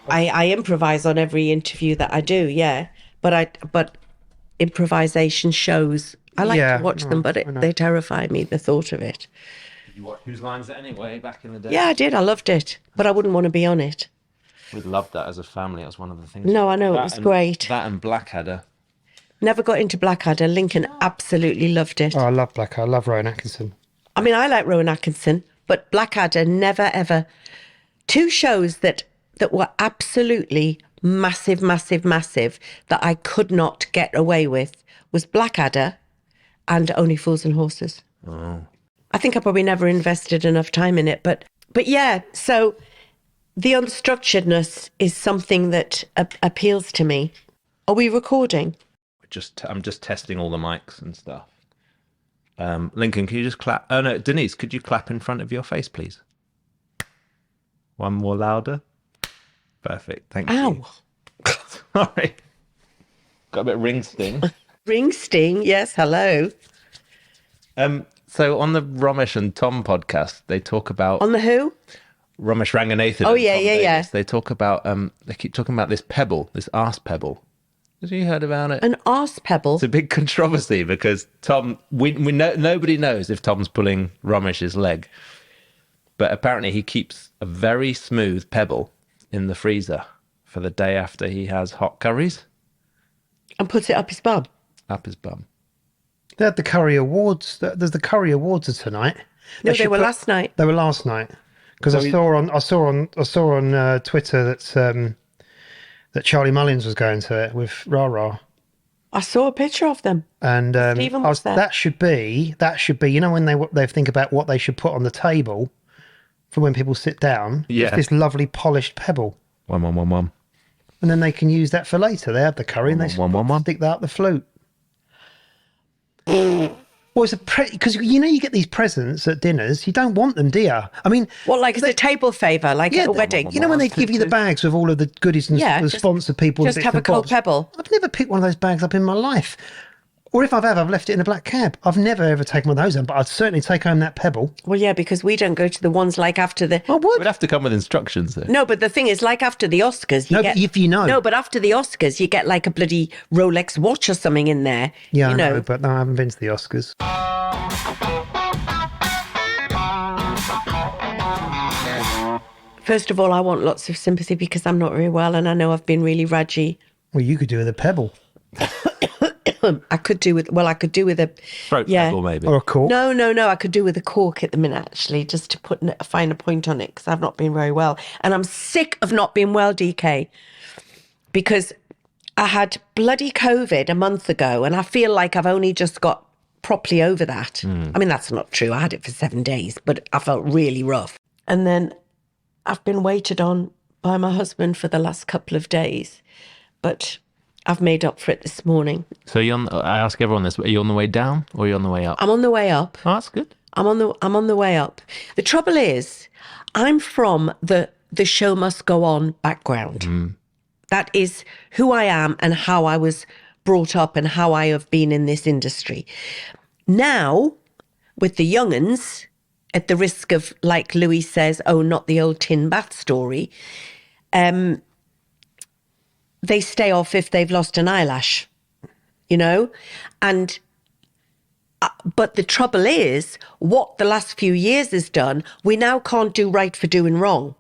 I improvise on every interview that I do, yeah. But improvisation shows, I like to watch them, but they terrify me, the thought of it. Did you watch Whose Line's It Anyway back in the day? Yeah, I did. I loved it, but I wouldn't want to be on it. We loved that as a family. It was one of the things. No, I know, it was great. That and Blackadder. Never got into Blackadder. Lincoln absolutely loved it. Oh, I love Blackadder. I love Rowan Atkinson. I mean, I like Rowan Atkinson, but Blackadder never, ever. Two shows that were absolutely massive, massive, massive that I could not get away with was Blackadder and Only Fools and Horses. Oh. I think I probably never invested enough time in it, but yeah, so the unstructuredness is something that appeals to me. Are we recording? I'm just testing all the mics and stuff. Lincoln, can you just clap? Oh no, Denise, could you clap in front of your face, please? One more louder. Perfect. Thank you. Ow. Sorry. Got a bit of ring sting. Ring sting, yes, hello. So on the Romesh and Tom podcast, they talk about... On the who? Romesh Ranganathan. Oh, yeah. They talk about... they keep talking about this pebble, this arse pebble. Have you heard about it? An arse pebble? It's a big controversy because Tom... We know, nobody knows if Tom's pulling Romesh's leg. But apparently he keeps a very smooth pebble in the freezer for the day after he has hot curries. And puts it up his bum? Up his bum. They had the Curry Awards. There's the Curry Awards tonight. No, they were last night. They were last night because I saw on Twitter that Charlie Mullins was going to it with Ra Ra. I saw a picture of them. And Stephen was there. That should be. You know when they think about what they should put on the table for when people sit down. Yeah. It's this lovely polished pebble. 1-1-1-1. And then they can use that for later. They have the curry and they One. stick that up the flute. Well, it's because you get these presents at dinners. You don't want them, do you? I mean, what, like as a table favour, like at a wedding? You know when they give you the bags with all of the goodies and the sponsored people. Just have a cold pebble. I've never picked one of those bags up in my life. Or if I've left it in a black cab. I've never ever taken one of those home, but I'd certainly take home that pebble. Well, yeah, because we don't go to the ones like after the... I would. We'd have to come with instructions though. No, but the thing is, like after the Oscars... if you know. No, but after the Oscars, you get like a bloody Rolex watch or something in there. Yeah, I know, but no, I haven't been to the Oscars. First of all, I want lots of sympathy because I'm not very well and I know I've been really raggy. Well, you could do with a pebble. I could do with a throat pebble maybe, or a cork. No. I could do with a cork at the minute actually, just to put a finer point on it because I've not been very well, and I'm sick of not being well, DK, because I had bloody COVID a month ago, and I feel like I've only just got properly over that. I mean, that's not true. I had it for 7 days, but I felt really rough, and then I've been waited on by my husband for the last couple of days, but I've made up for it this morning. So I ask everyone this, are you on the way down or are you on the way up? I'm on the way up. Oh, that's good. I'm on the way up. The trouble is, I'm from the show must go on background. That is who I am and how I was brought up and how I have been in this industry. Now, with the young'uns, at the risk of, like Louis says, oh, not the old tin bath story, they stay off if they've lost an eyelash, and but the trouble is, what the last few years has done, we now can't do right for doing wrong,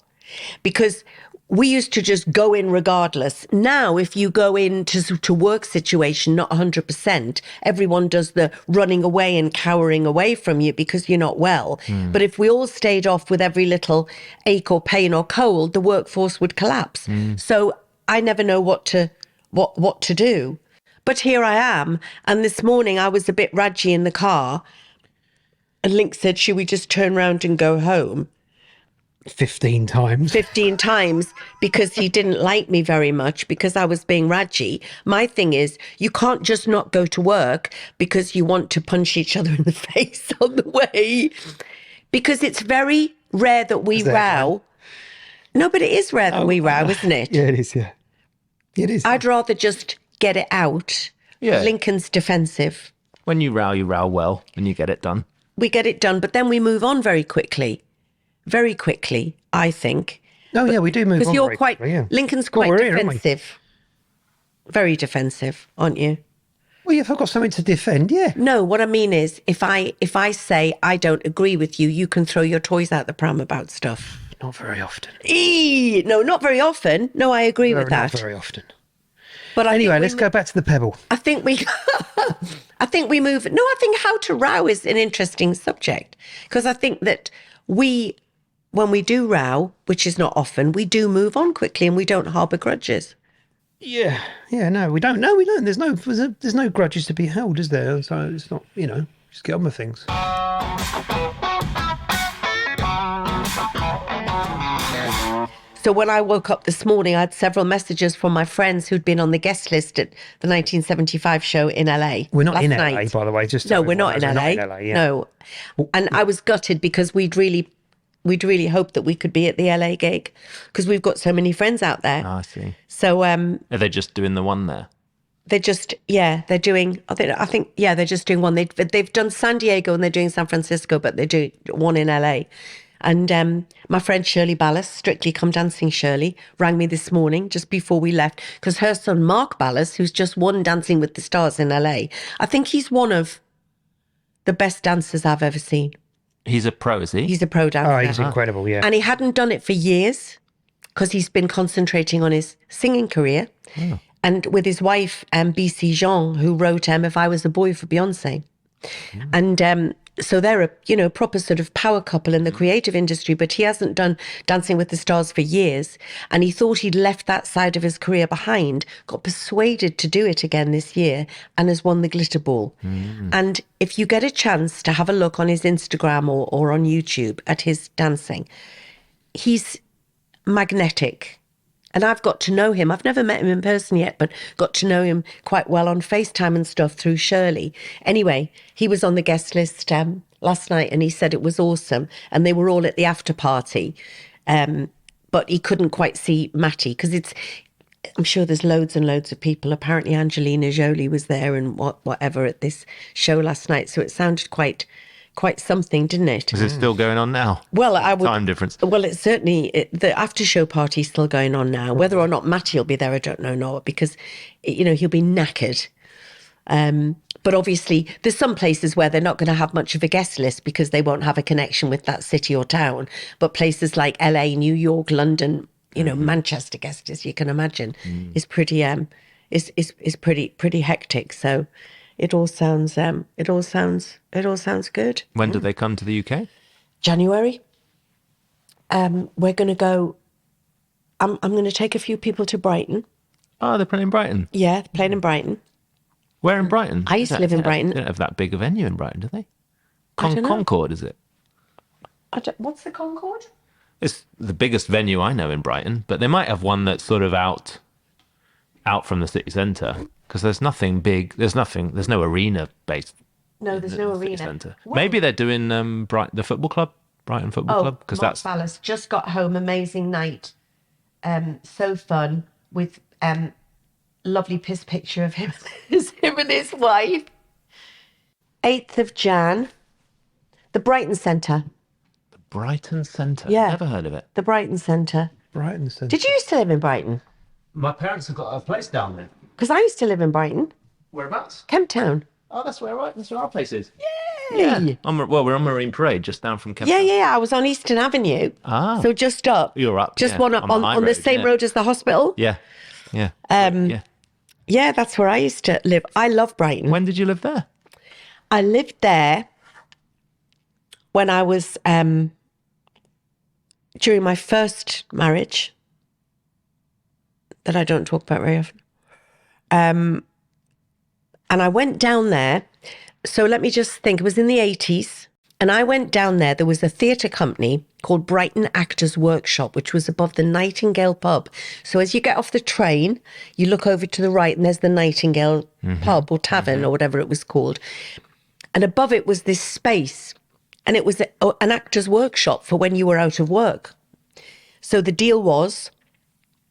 because we used to just go in regardless. Now, if you go into work situation not 100%, everyone does the running away and cowering away from you because you're not well. But if we all stayed off with every little ache or pain or cold, the workforce would collapse. So I never know what to do. But here I am. And this morning I was a bit raggy in the car. And Link said, should we just turn around and go home? 15 times. 15 times because he didn't like me very much because I was being raggy. My thing is, you can't just not go to work because you want to punch each other in the face on the way. Because it's very rare that we row. No, but it is rare that we row, isn't it? Yeah, it is, yeah. It is. I'd rather just get it out. Yeah. Lincoln's defensive. When you row well and you get it done. we get it done, but then we move on very quickly, I think. Oh, yeah, we do move on. Because you're very quite, quickly, yeah. Lincoln's Well, quite we're here, aren't we? defensive. Very defensive, aren't you? Well, if I've got something to defend, yeah. No, what I mean is, if I say I don't agree with you, you can throw your toys out the pram about stuff. Not very often. No, not very often. No, I agree with Not that. very often. But Anyway, let's go back to the pebble. I think we move. No, I think how to row is an interesting subject, because I think that when we do row, which is not often, we do move on quickly and we don't harbour grudges. Yeah, no, we don't. No, we don't. There's no grudges to be held, is there? So it's not, just get on with things. So when I woke up this morning, I had several messages from my friends who'd been on the guest list at the 1975 show in LA. We're not in last LA, night. by the way. Just No, we're not in LA. We're not in LA, yeah. No, and I was gutted because we'd really hoped that we could be at the LA gig because we've got so many friends out there. Oh, I see. So Are they just doing the one there? they're just they're doing. I think they're just doing one. They've done San Diego and they're doing San Francisco, but they're doing one in LA. And my friend Shirley Ballas, Strictly Come Dancing Shirley, rang me this morning just before we left because her son Mark Ballas, who's just won Dancing with the Stars in LA, I think he's one of the best dancers I've ever seen. He's a pro, is he? He's a pro dancer. Oh, he's incredible, yeah. And he hadn't done it for years because he's been concentrating on his singing career. Oh. And with his wife, BC Jean, who wrote If I Was a Boy for Beyonce. And so they're a proper sort of power couple in the creative industry, but he hasn't done Dancing with the Stars for years. And he thought he'd left that side of his career behind, got persuaded to do it again this year and has won the Glitter Ball. And if you get a chance to have a look on his Instagram or on YouTube at his dancing, he's magnetic. And I've got to know him. I've never met him in person yet, but got to know him quite well on FaceTime and stuff through Shirley. Anyway, he was on the guest list last night and he said it was awesome. And they were all at the after party. But he couldn't quite see Matty because I'm sure there's loads and loads of people. Apparently Angelina Jolie was there and whatever at this show last night. So it sounded quite something, didn't it? Is it still going on now? Well, time difference. Well, it's certainly the after show party's still going on now. Whether or not Matty will be there, I don't know, Noah, because he'll be knackered. But obviously, there's some places where they're not going to have much of a guest list because they won't have a connection with that city or town. But places like LA, New York, London, Manchester guest list, you can imagine, is pretty is pretty hectic. So. It all sounds good. When do they come to the UK? January. We're going to go. I'm going to take a few people to Brighton. Oh, they're playing in Brighton. Yeah, they're playing in Brighton. Where in Brighton? I used to live in Brighton. They don't have that big a venue in Brighton, do they? I don't know. Concord, is it? What's the Concord? It's the biggest venue I know in Brighton, but they might have one that's sort of out from the city centre. Because there's nothing big. There's no arena based. No, there's no arena. Centre. Maybe they're doing the football club, Brighton Football Club. Because Mark Ballas just got home. Amazing night. So fun with lovely piss picture of him, him and his wife. 8th of Jan. The Brighton Centre. The Brighton Centre. Yeah. Never heard of it. The Brighton Centre. Brighton Centre. Did you used to live in Brighton? My parents have got a place down there. Because I used to live in Brighton. Whereabouts? Kemp Town. Oh, that's where our place is. Yay! Yeah. We're on Marine Parade, just down from Kemp. Yeah. I was on Eastern Avenue. Ah. So just up. You're up. Just yeah, one up on the same road as the hospital. Yeah. Yeah. Yeah, that's where I used to live. I love Brighton. When did you live there? I lived there when I was during my first marriage that I don't talk about very often. And I went down there. So let me just think. It was in the 80s. And I went down there. There was a theatre company called Brighton Actors Workshop, which was above the Nightingale pub. So as you get off the train, you look over to the right and there's the Nightingale pub or tavern or whatever it was called. And above it was this space. And it was an actor's workshop for when you were out of work. So the deal was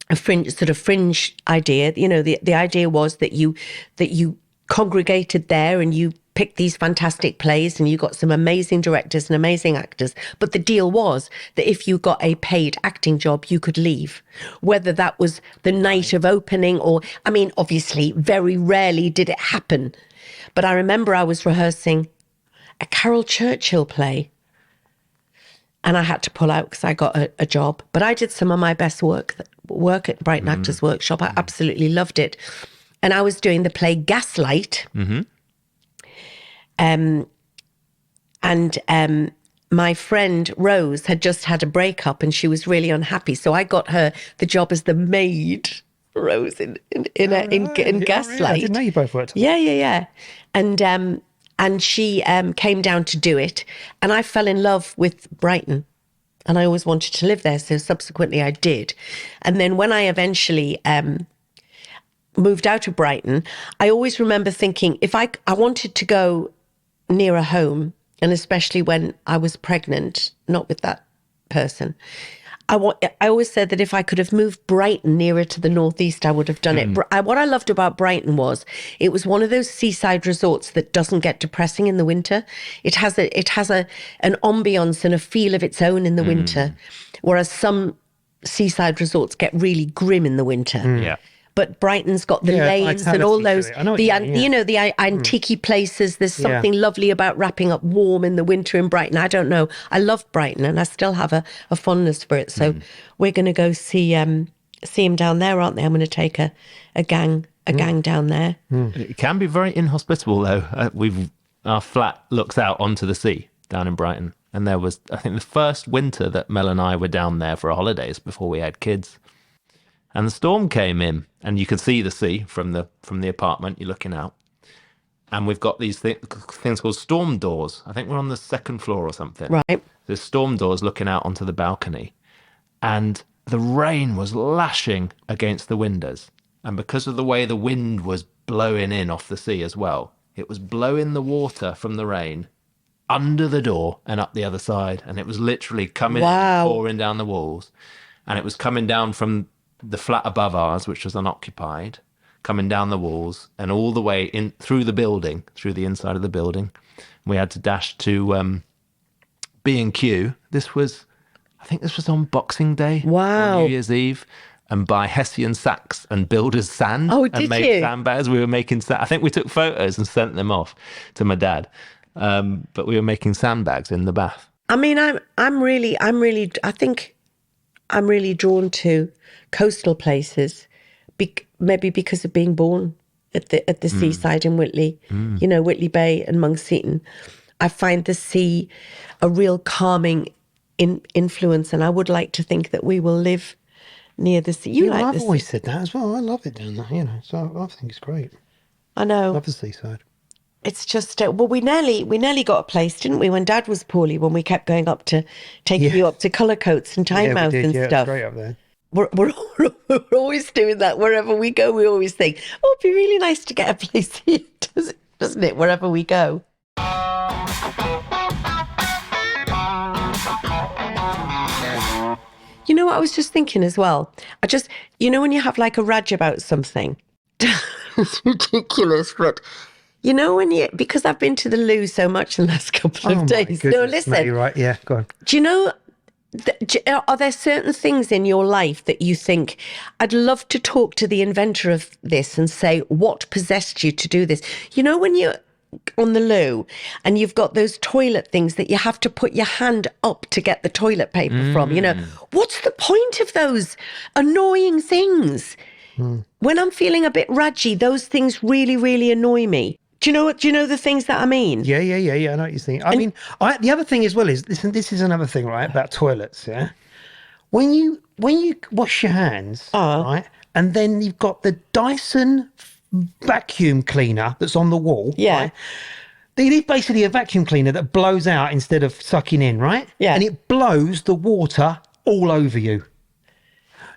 a fringe idea. The idea was that you congregated there and you picked these fantastic plays and you got some amazing directors and amazing actors. But the deal was that if you got a paid acting job, you could leave. Whether that was the night of opening or, I mean, obviously, very rarely did it happen. But I remember I was rehearsing a Carol Churchill play and I had to pull out because I got a job. But I did some of my best work at Brighton Actors Workshop. I absolutely loved it. And I was doing the play Gaslight. My friend Rose had just had a breakup and she was really unhappy. So I got her the job as the maid, Rose, in Gaslight. I didn't know you both worked. Yeah. And she came down to do it. And I fell in love with Brighton. And I always wanted to live there. So subsequently I did. And then when I eventually moved out of Brighton, I always remember thinking if I wanted to go nearer home, and especially when I was pregnant, not with that person, I always said that if I could have moved Brighton nearer to the northeast, I would have done it. What I loved about Brighton was it was one of those seaside resorts that doesn't get depressing in the winter. It has an ambience and a feel of its own in the winter, whereas some seaside resorts get really grim in the winter. Yeah. But Brighton's got the lanes and all those, the antique places. There's something lovely about wrapping up warm in the winter in Brighton. I don't know. I love Brighton and I still have a fondness for it. So we're going to go see him down there, aren't they? I'm going to take a gang down there. It can be very inhospitable, though. Our flat looks out onto the sea down in Brighton. And there was, I think, the first winter that Mel and I were down there for our holidays before we had kids. And the storm came in, and you can see the sea from the apartment. You're looking out, and we've got these things called storm doors. I think we're on the second floor or something. Right. There's storm doors looking out onto the balcony, and the rain was lashing against the windows. And because of the way the wind was blowing in off the sea as well, it was blowing the water from the rain under the door and up the other side, and it was literally coming in, pouring down the walls, and it was coming down from the flat above ours, which was unoccupied, coming down the walls and all the way in through the building, through the inside of the building. We had to dash to B&Q. I think this was on Boxing Day, Wow. or New Year's Eve, and buy Hessian sacks and builder's sand. Oh, and did make you? sandbags. We were making I think we took photos and sent them off to my dad. But we were making sandbags in the bath. I mean, I think I'm really drawn to coastal places, maybe because of being born at the seaside in Whitley, Whitley Bay and Monkston. I find the sea a real calming influence, and I would like to think that we will live near the sea. I've always said that as well. I love it down there, so I think it's great. I know. Love the seaside. It's just, we nearly got a place, didn't we, when Dad was poorly, when we kept going up to, taking you up to Tynemouth and stuff. It's great up there. We're always doing that. Wherever we go, we always think, it'd be really nice to get a place here, doesn't it, wherever we go. You know what I was just thinking as well? When you have like a rage about something, it's ridiculous, but... because I've been to the loo so much in the last couple of days. Goodness, no, listen. mate, you're right. Yeah, go on. Do you know, are there certain things in your life that you think, I'd love to talk to the inventor of this and say, what possessed you to do this? You know, when you're on the loo and you've got those toilet things that you have to put your hand up to get the toilet paper from, what's the point of those annoying things? When I'm feeling a bit rudgy, those things really, really annoy me. Do you know the things that I mean? Yeah. I know what you're saying. The other thing as well is, listen, this is another thing, right, about toilets, yeah? When you wash your hands, right, and then you've got the Dyson vacuum cleaner that's on the wall, right? It is basically a vacuum cleaner that blows out instead of sucking in, right? Yeah. And it blows the water all over you.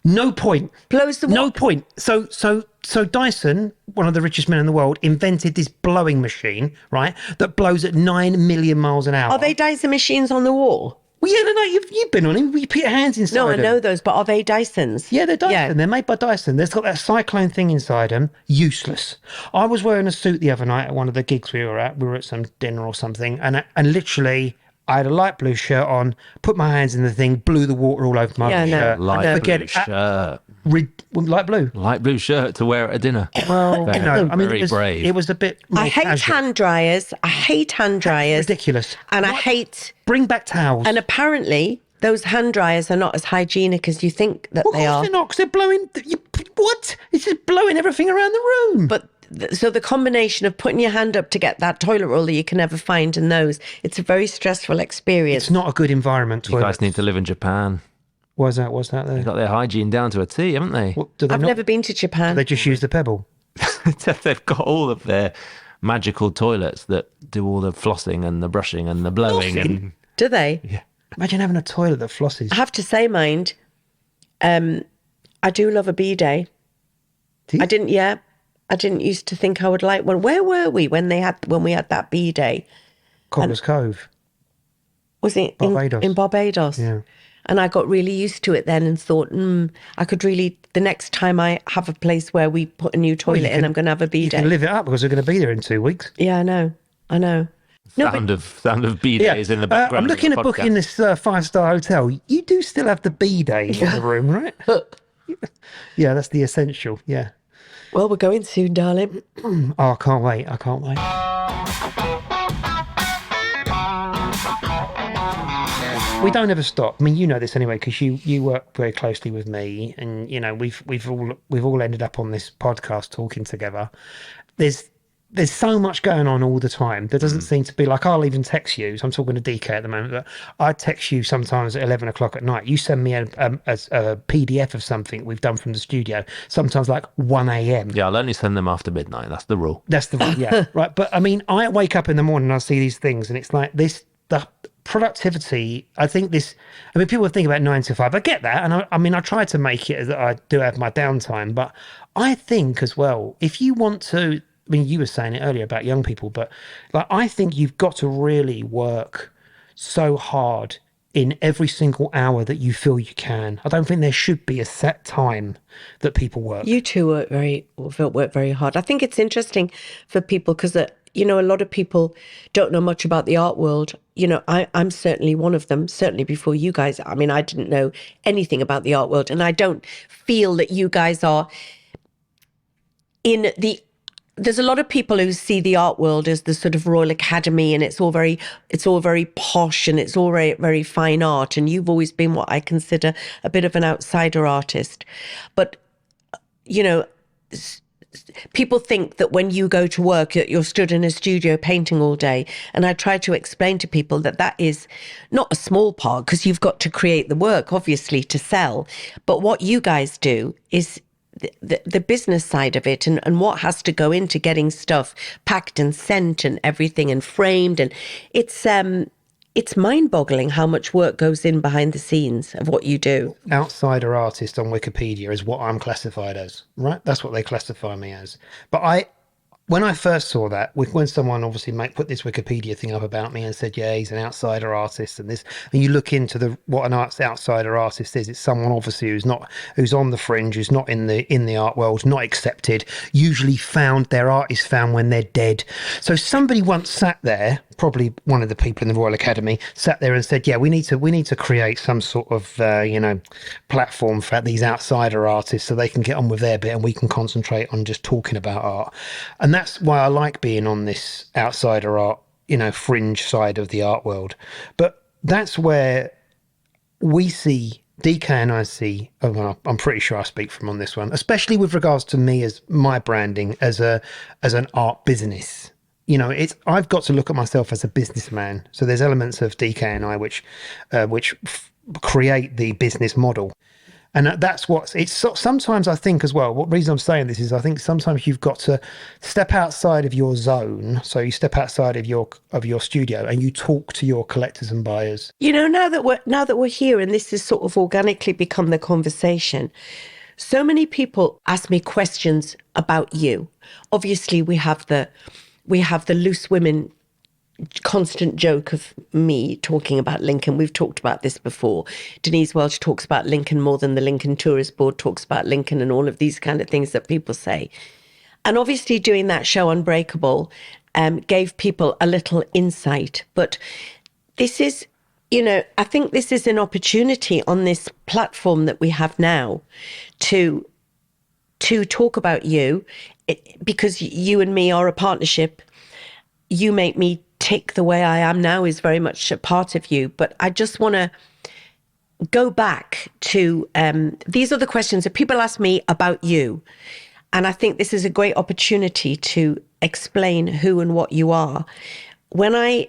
No point. Blows the water. No point. So Dyson, one of the richest men in the world, invented this blowing machine, right, that blows at 9 million miles an hour. Are they Dyson machines on the wall? Well, yeah, no, you've been on him. You put your hands inside No, I them. know those, but are they Dysons? Yeah, they're Dyson. Yeah. They're made by Dyson. There's got that cyclone thing inside them. Useless. I was wearing a suit the other night at one of the gigs we were at. We were at some dinner or something, and literally, I had a light blue shirt on, put my hands in the thing, blew the water all over my Yeah, I know. shirt. Light Forget blue it. shirt. Light blue. Light blue shirt to wear at a dinner. Well, Very, no, I mean, very brave. it was a bit more I hate casual. hand dryers. I hate hand dryers. Ridiculous. And I hate... Bring back towels. And apparently, those hand dryers are not as hygienic as you think that Well, they of course are. they're not, 'cause they're blowing... What? It's just blowing everything around the room. But so the combination of putting your hand up to get that toilet roll that you can never find in those, it's a very stressful experience. It's not a good environment. You guys need to live in Japan. What's that there? They've got their hygiene down to a T, haven't they? What, do they I've not? never been to Japan. They just use the pebble. They've got all of their magical toilets that do all the flossing and the brushing and the blowing. And Do they? yeah. Imagine having a toilet that flosses. I have to say, mind, I do love a bidet. Do you? I didn't used to think I would like one. Where were we when we had that bidet? Cobbler's Cove. Was it Barbados. in Barbados? Yeah. And I got really used to it then and thought, I could really, the next time I have a place where we put a new toilet in, I'm going to have a You bidet. can live it up because we're going to be there in 2 weeks. Yeah, I know. No, Sound of bidets in the background. I'm looking of at the booking podcast. this 5-star hotel. You do still have the bidet in the room, right? Yeah, that's the essential. Yeah. Well, we're going soon, darling. Oh, I can't wait. We don't ever stop. I mean, you know this anyway, because you work very closely with me, and you know we've all ended up on this podcast talking together. There's so much going on all the time. There doesn't seem to be, like, I'll even text you. So I'm talking to DK at the moment, but I text you sometimes at 11 o'clock at night. You send me a PDF of something we've done from the studio, sometimes like 1 a.m. Yeah, I'll only send them after midnight. That's the rule. That's the yeah, right. But I mean, I wake up in the morning and I see these things, and it's like the productivity. I mean, people think about 9 to 5. I get that, and I mean, I try to make it that I do have my downtime, but I think as well, if you want to. I mean, you were saying it earlier about young people, but like, I think you've got to really work so hard in every single hour that you feel you can. I don't think there should be a set time that people work. You two work very hard. I think it's interesting for people because, a lot of people don't know much about the art world. I'm certainly one of them, certainly before you guys. I mean, I didn't know anything about the art world, and I don't feel that you guys are in the... There's a lot of people who see the art world as the sort of Royal Academy, and it's all very posh, and it's all very, very fine art. And you've always been what I consider a bit of an outsider artist. But, people think that when you go to work, you're stood in a studio painting all day. And I try to explain to people that is not a small part, because you've got to create the work, obviously, to sell. But what you guys do is the business side of it, and what has to go into getting stuff packed and sent and everything and framed, and it's mind-boggling how much work goes in behind the scenes of what you do. Outsider artist on Wikipedia is what I'm classified as, right? That's what they classify me as. But when I first saw that, when someone obviously put this Wikipedia thing up about me and said, yeah, he's an outsider artist and you look into what an outsider artist is, it's someone obviously who's on the fringe, who's not in the art world, not accepted, usually their art is found when they're dead. So somebody once sat there, probably one of the people in the Royal Academy, sat there and said, yeah, we need to create some sort of, platform for these outsider artists so they can get on with their bit and we can concentrate on just talking about art. And that's why I like being on this outsider art, fringe side of the art world. But that's where we see, DK and I see, I'm pretty sure I speak from on this one, especially with regards to me as my branding as an art business. I've got to look at myself as a businessman. So there's elements of DK and I which create the business model. And sometimes I think as well, what reason I'm saying this is I think sometimes you've got to step outside of your zone. So you step outside of your studio and you talk to your collectors and buyers. Now that we're here and this has sort of organically become the conversation, so many people ask me questions about you. Obviously we have the loose women constant joke of me talking about Lincoln. We've talked about this before. Denise Welch talks about Lincoln more than the Lincoln Tourist Board talks about Lincoln, and all of these kind of things that people say. And obviously doing that show Unbreakable gave people a little insight. But this is, I think this is an opportunity on this platform that we have now to talk about you, because you and me are a partnership. You make me tick the way I am now is very much a part of you. But I just want to go back to, these are the questions that people ask me about you. And I think this is a great opportunity to explain who and what you are. When I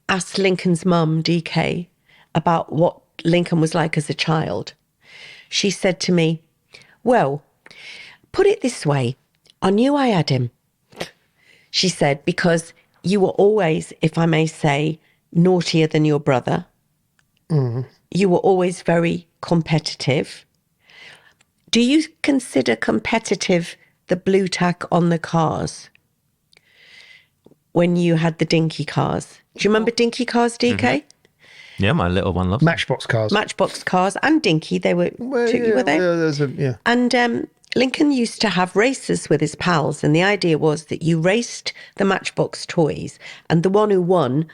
asked Lincoln's mum, DK, about what Lincoln was like as a child, she said to me, well, put it this way, I knew I had him. She said, because you were always, if I may say, naughtier than your brother. You were always very competitive. Do you consider competitive the blue tack on the cars when you had the dinky cars? Do you remember dinky cars, DK? Mm-hmm. Yeah, my little one loves Matchbox cars. Matchbox cars and dinky, they were, were they? Yeah. And Lincoln used to have races with his pals, and the idea was that you raced the Matchbox toys, and the one who won,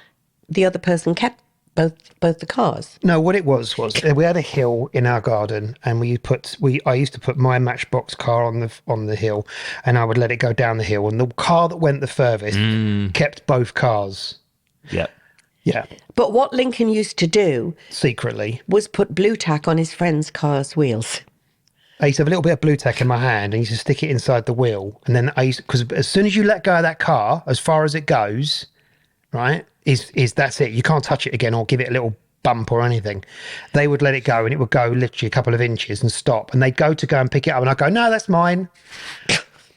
the other person kept both the cars. No, what it was we had a hill in our garden, and I used to put my Matchbox car on the hill, and I would let it go down the hill, and the car that went the furthest kept both cars. Yep. Yeah. But what Lincoln used to do Secretly was put blue tack on his friend's car's wheels. I used to have a little bit of blue tack in my hand and used to stick it inside the wheel. And then because as soon as you let go of that car, as far as it goes, right, is that's it. You can't touch it again or give it a little bump or anything. They would let it go, and it would go literally a couple of inches and stop. And they'd go and pick it up, and I'd go, no, that's mine.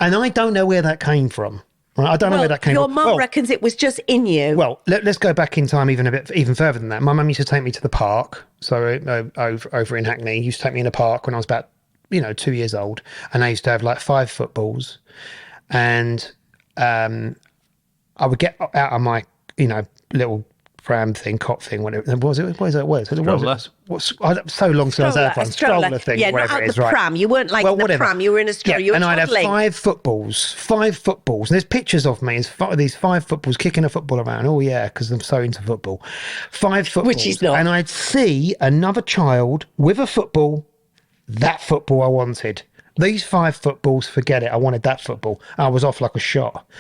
And I don't know where that came from. Right? I don't know where that came your from. mum reckons it was just in you. Well, let's go back in time even further than that. My mum used to take me to the park. So over in Hackney, used to take me in a park when I was about 2 years old, and I used to have like 5 footballs, and I would get out of my little pram thing, cot thing, whatever. What is that word? Stroller. So long since I was had one. Stroller thing, yeah, whatever not it is, the right? pram. You weren't like the whatever. pram. You were in a stroller. Yeah, You were and I'd have toddling. 5 footballs. And there's pictures of me as these 5 footballs kicking a football around. Oh yeah, because I'm so into football. 5 footballs, Which he's not. And I'd see another child with a football. That football I wanted. These 5 footballs, forget it. I wanted that football. I was off like a shot.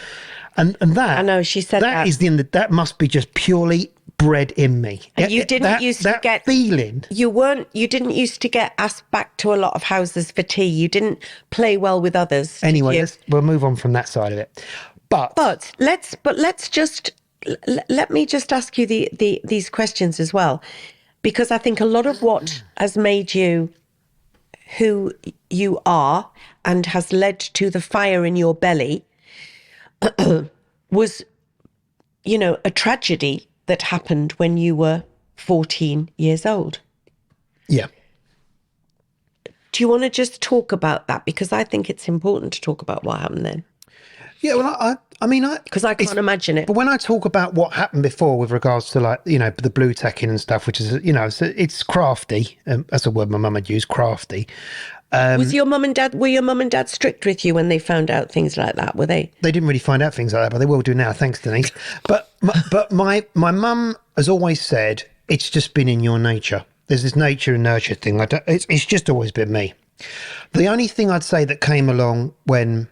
And that, I know, she said that. That must be just purely bred in me. And you didn't used to get feeling. You didn't used to get asked back to a lot of houses for tea. You didn't play well with others. Anyway, we'll move on from that side of it. But let's just let me just ask you these questions as well, because I think a lot of what has made you who you are and has led to the fire in your belly was, a tragedy that happened when you were 14 years old. Yeah. Do you want to just talk about that? Because I think it's important to talk about what happened then. Yeah, well, I mean, because I can't imagine it. But when I talk about what happened before with regards to the blue tacking and stuff, which is, it's crafty. That's a word my mum had used, crafty. Were your mum and dad strict with you when they found out things like that? Were they? They didn't really find out things like that, but they will do now. Thanks, Denise. But my mum has always said it's just been in your nature. There's this nature and nurture thing. It's just always been me. The only thing I'd say that came along when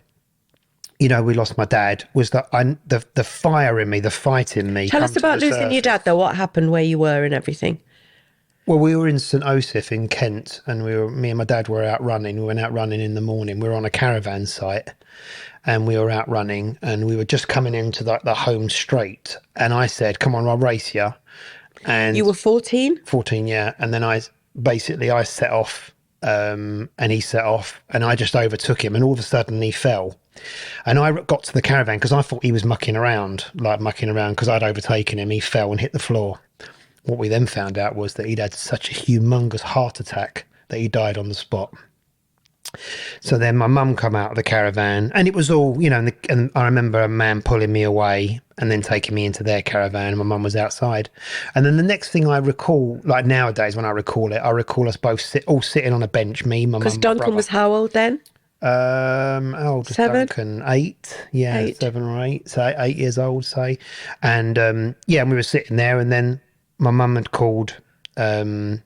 we lost my dad was that the fire in me, the fight in me. Tell us about losing your dad, though. What happened, where you were, and everything. Well, we were in St Osoph in Kent, and me and my dad were out running. We went out running in the morning. We were on a caravan site, and we were out running, and we were just coming into the home straight. And I said, "Come on, I'll race you." And you were 14? 14, yeah. And then I set off, and he set off, and I just overtook him, and all of a sudden he fell. And I got to the caravan because I thought he was mucking around because I'd overtaken him. He fell and hit the floor. What we then found out was that he'd had such a humongous heart attack that he died on the spot. So then my mum come out of the caravan, and it was all, and I remember a man pulling me away and then taking me into their caravan, and my mum was outside. And then the next thing I recall, like nowadays when I recall it, I recall us both all sitting on a bench, me, my mum, Because my Duncan brother. was how old then? How old was 7? Duncan? 8, yeah, 8. 7 or 8, so 8 years old, say. And and we were sitting there, and then my mum had called the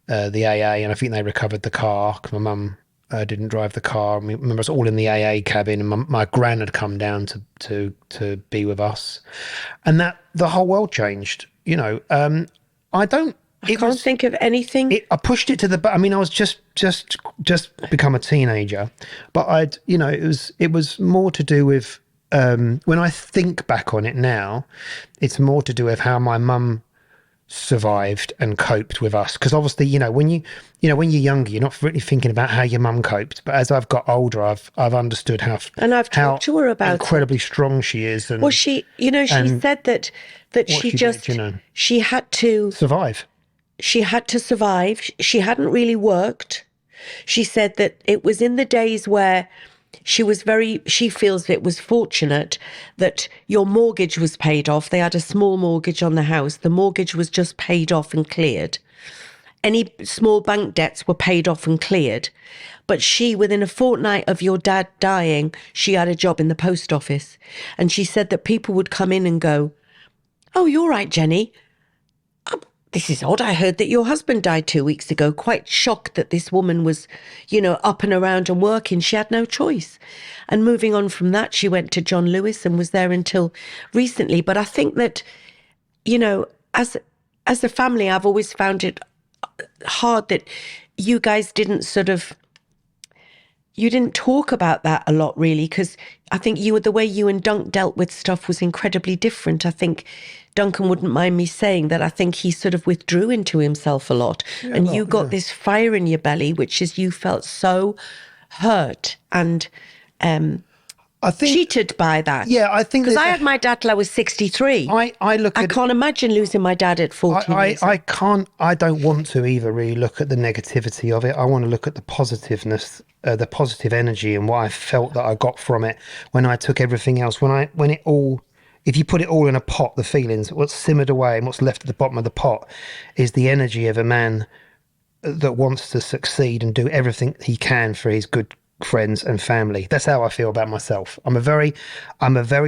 AA, and I think they recovered the car because my mum didn't drive the car. I remember us all in the AA cabin, and my gran had come down to be with us, and that the whole world changed. I can't think of anything. I pushed it to the. I mean, I was just become a teenager, but it was more to do with when I think back on it now, it's more to do with how my mum survived and coped with us, because obviously when you're younger, you're not really thinking about how your mum coped, but as I've got older, I've understood how talked to her about incredibly strong she is. And well, she said that she just she had to survive. She had to survive. She hadn't really worked. She said that it was in the days where she feels it was fortunate that your mortgage was paid off. They had a small mortgage on the house. The mortgage was just paid off and cleared. Any small bank debts were paid off and cleared. But within a fortnight of your dad dying, she had a job in the post office. And she said that people would come in and go, "Oh, you're right, Jenny. This is odd. I heard that your husband died 2 weeks ago." Quite shocked that this woman was, up and around and working. She had no choice. And moving on from that, she went to John Lewis and was there until recently. But I think that, as a family, I've always found it hard that you guys didn't you didn't talk about that a lot, really, because I think the way you and Dunk dealt with stuff was incredibly different. I think Duncan wouldn't mind me saying that I think he sort of withdrew into himself a lot. And you got this fire in your belly, which is you felt so hurt and I think, cheated by that. Yeah, I think... Because I had my dad till I was 63. I can't imagine losing my dad at 14 years. I don't want to either really look at the negativity of it. I want to look at the positiveness, the positive energy and what I felt that I got from it when I took everything else. If you put it all in a pot, the feelings, what's simmered away and what's left at the bottom of the pot is the energy of a man that wants to succeed and do everything he can for his good friends and family. That's how I feel about myself. I'm a very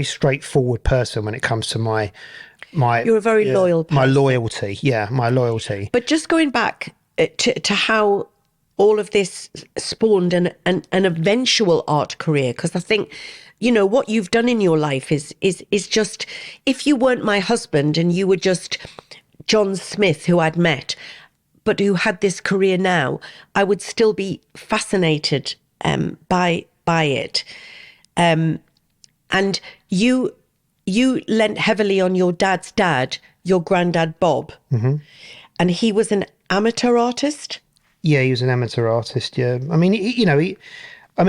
straightforward person when it comes to my You're a very loyal person. My loyalty. But just going back to how all of this spawned an eventual art career, because I think what you've done in your life is just, if you weren't my husband and you were just John Smith, who I'd met but who had this career now, I would still be fascinated by it. And you lent heavily on your dad's dad, your granddad Bob, and he was an amateur artist. Yeah, he was an amateur artist. Yeah, I mean, I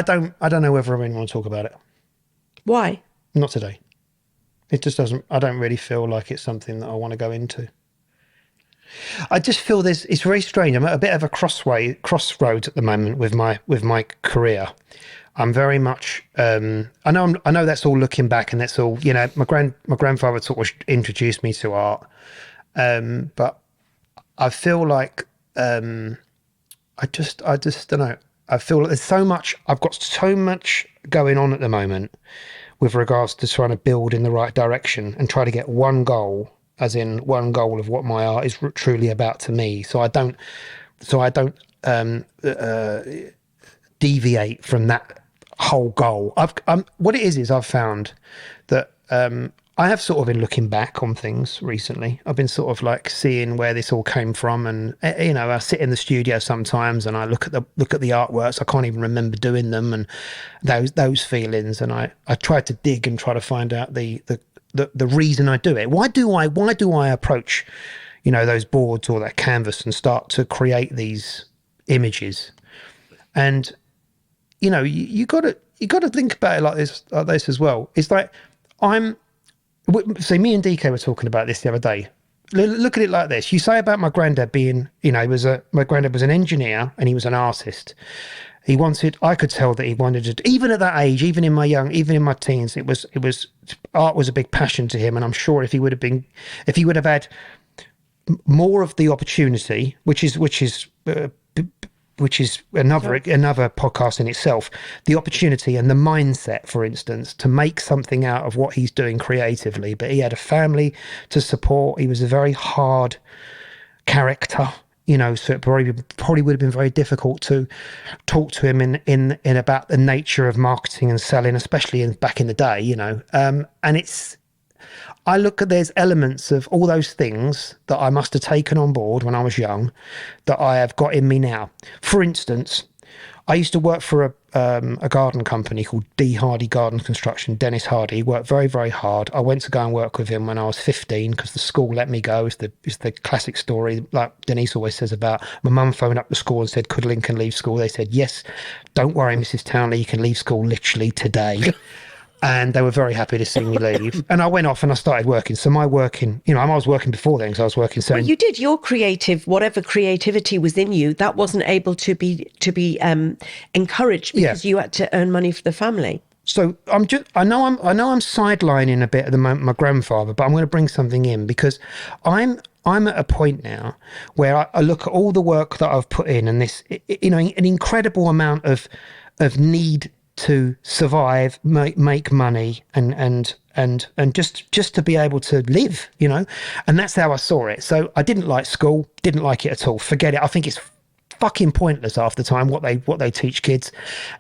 don't know whether I really want to talk about it. Why? Not today. It just doesn't. I don't really feel like it's something that I want to go into. I just feel it's very strange. I'm at a bit of a crossroads at the moment with my career. I'm very much. I know that's all looking back, and that's all. My grandfather sort of introduced me to art, but I feel like I just don't know. I feel like there's so much. I've got so much going on at the moment with regards to trying to build in the right direction and try to get one goal, as in one goal of what my art is truly about to me. So I don't deviate from that whole goal. What it is I've found that I have sort of been looking back on things recently. I've been sort of like seeing where this all came from, and I sit in the studio sometimes and I look at the artworks. I can't even remember doing them, and those feelings. And I try to dig and try to find out the reason I do it. Why do I approach those boards or that canvas and start to create these images? And you got to think about it like this as well. It's like me and DK were talking about this the other day, look at it like this. You say about my granddad being, my granddad was an engineer and he was an artist. I could tell that he wanted to, even at that age, even in my teens, art was a big passion to him. And I'm sure if he would have had more of the opportunity, which is another podcast in itself, the opportunity and the mindset, for instance, to make something out of what he's doing creatively. But he had a family to support. He was a very hard character, so it probably would have been very difficult to talk to him in about the nature of marketing and selling, especially back in the day, and I look at, there's elements of all those things that I must have taken on board when I was young that I have got in me now. For instance, I used to work for a garden company called D. Hardy Garden Construction. Dennis Hardy worked very, very hard. I went to go and work with him when I was 15 because the school let me go. It's the classic story, like Denise always says, about my mum phoned up the school and said, could Lincoln leave school? They said, yes, don't worry, Mrs. Townley, you can leave school literally today. And they were very happy to see me leave. And I went off and I started working. So my working, I was working before then because I was working. So you did your whatever creativity was in you, that wasn't able to be encouraged because you had to earn money for the family. So I know I'm sidelining a bit at the moment my grandfather, but I'm going to bring something in because I'm at a point now where I look at all the work that I've put in and this, an incredible amount of need to survive, make money, and just to be able to live, and that's how I saw it. So I didn't like school, didn't like it at all. Forget it. I think it's fucking pointless half the time what they teach kids,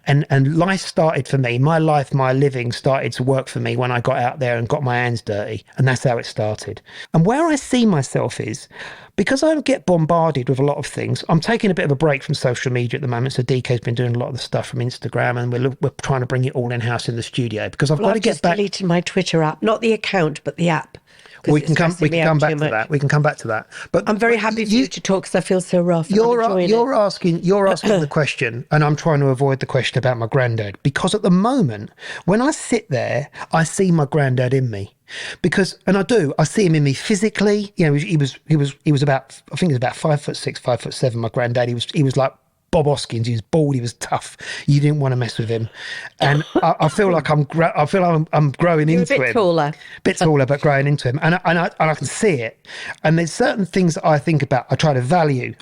and life started for me. My living started to work for me when I got out there and got my hands dirty, and that's how it started. And where I see myself is, because I get bombarded with a lot of things, I'm taking a bit of a break from social media at the moment. So DK's been doing a lot of the stuff from Instagram, and we're trying to bring it all in-house in the studio because I've got to get back. I've deleted my Twitter app, not the account, but the app. We can come back to that. But I'm very happy for you to talk because I feel so rough. You're asking the question, and I'm trying to avoid the question about my granddad, because at the moment when I sit there, I see my granddad in me. I see him in me physically. He was about, I think he was about 5'6", 5'7". My granddad, he was like Bob Hoskins. He was bald. He was tough. You didn't want to mess with him. And I feel like I'm growing into him. A bit taller, but growing into him. And I can see it. And there's certain things that I think about. I try to value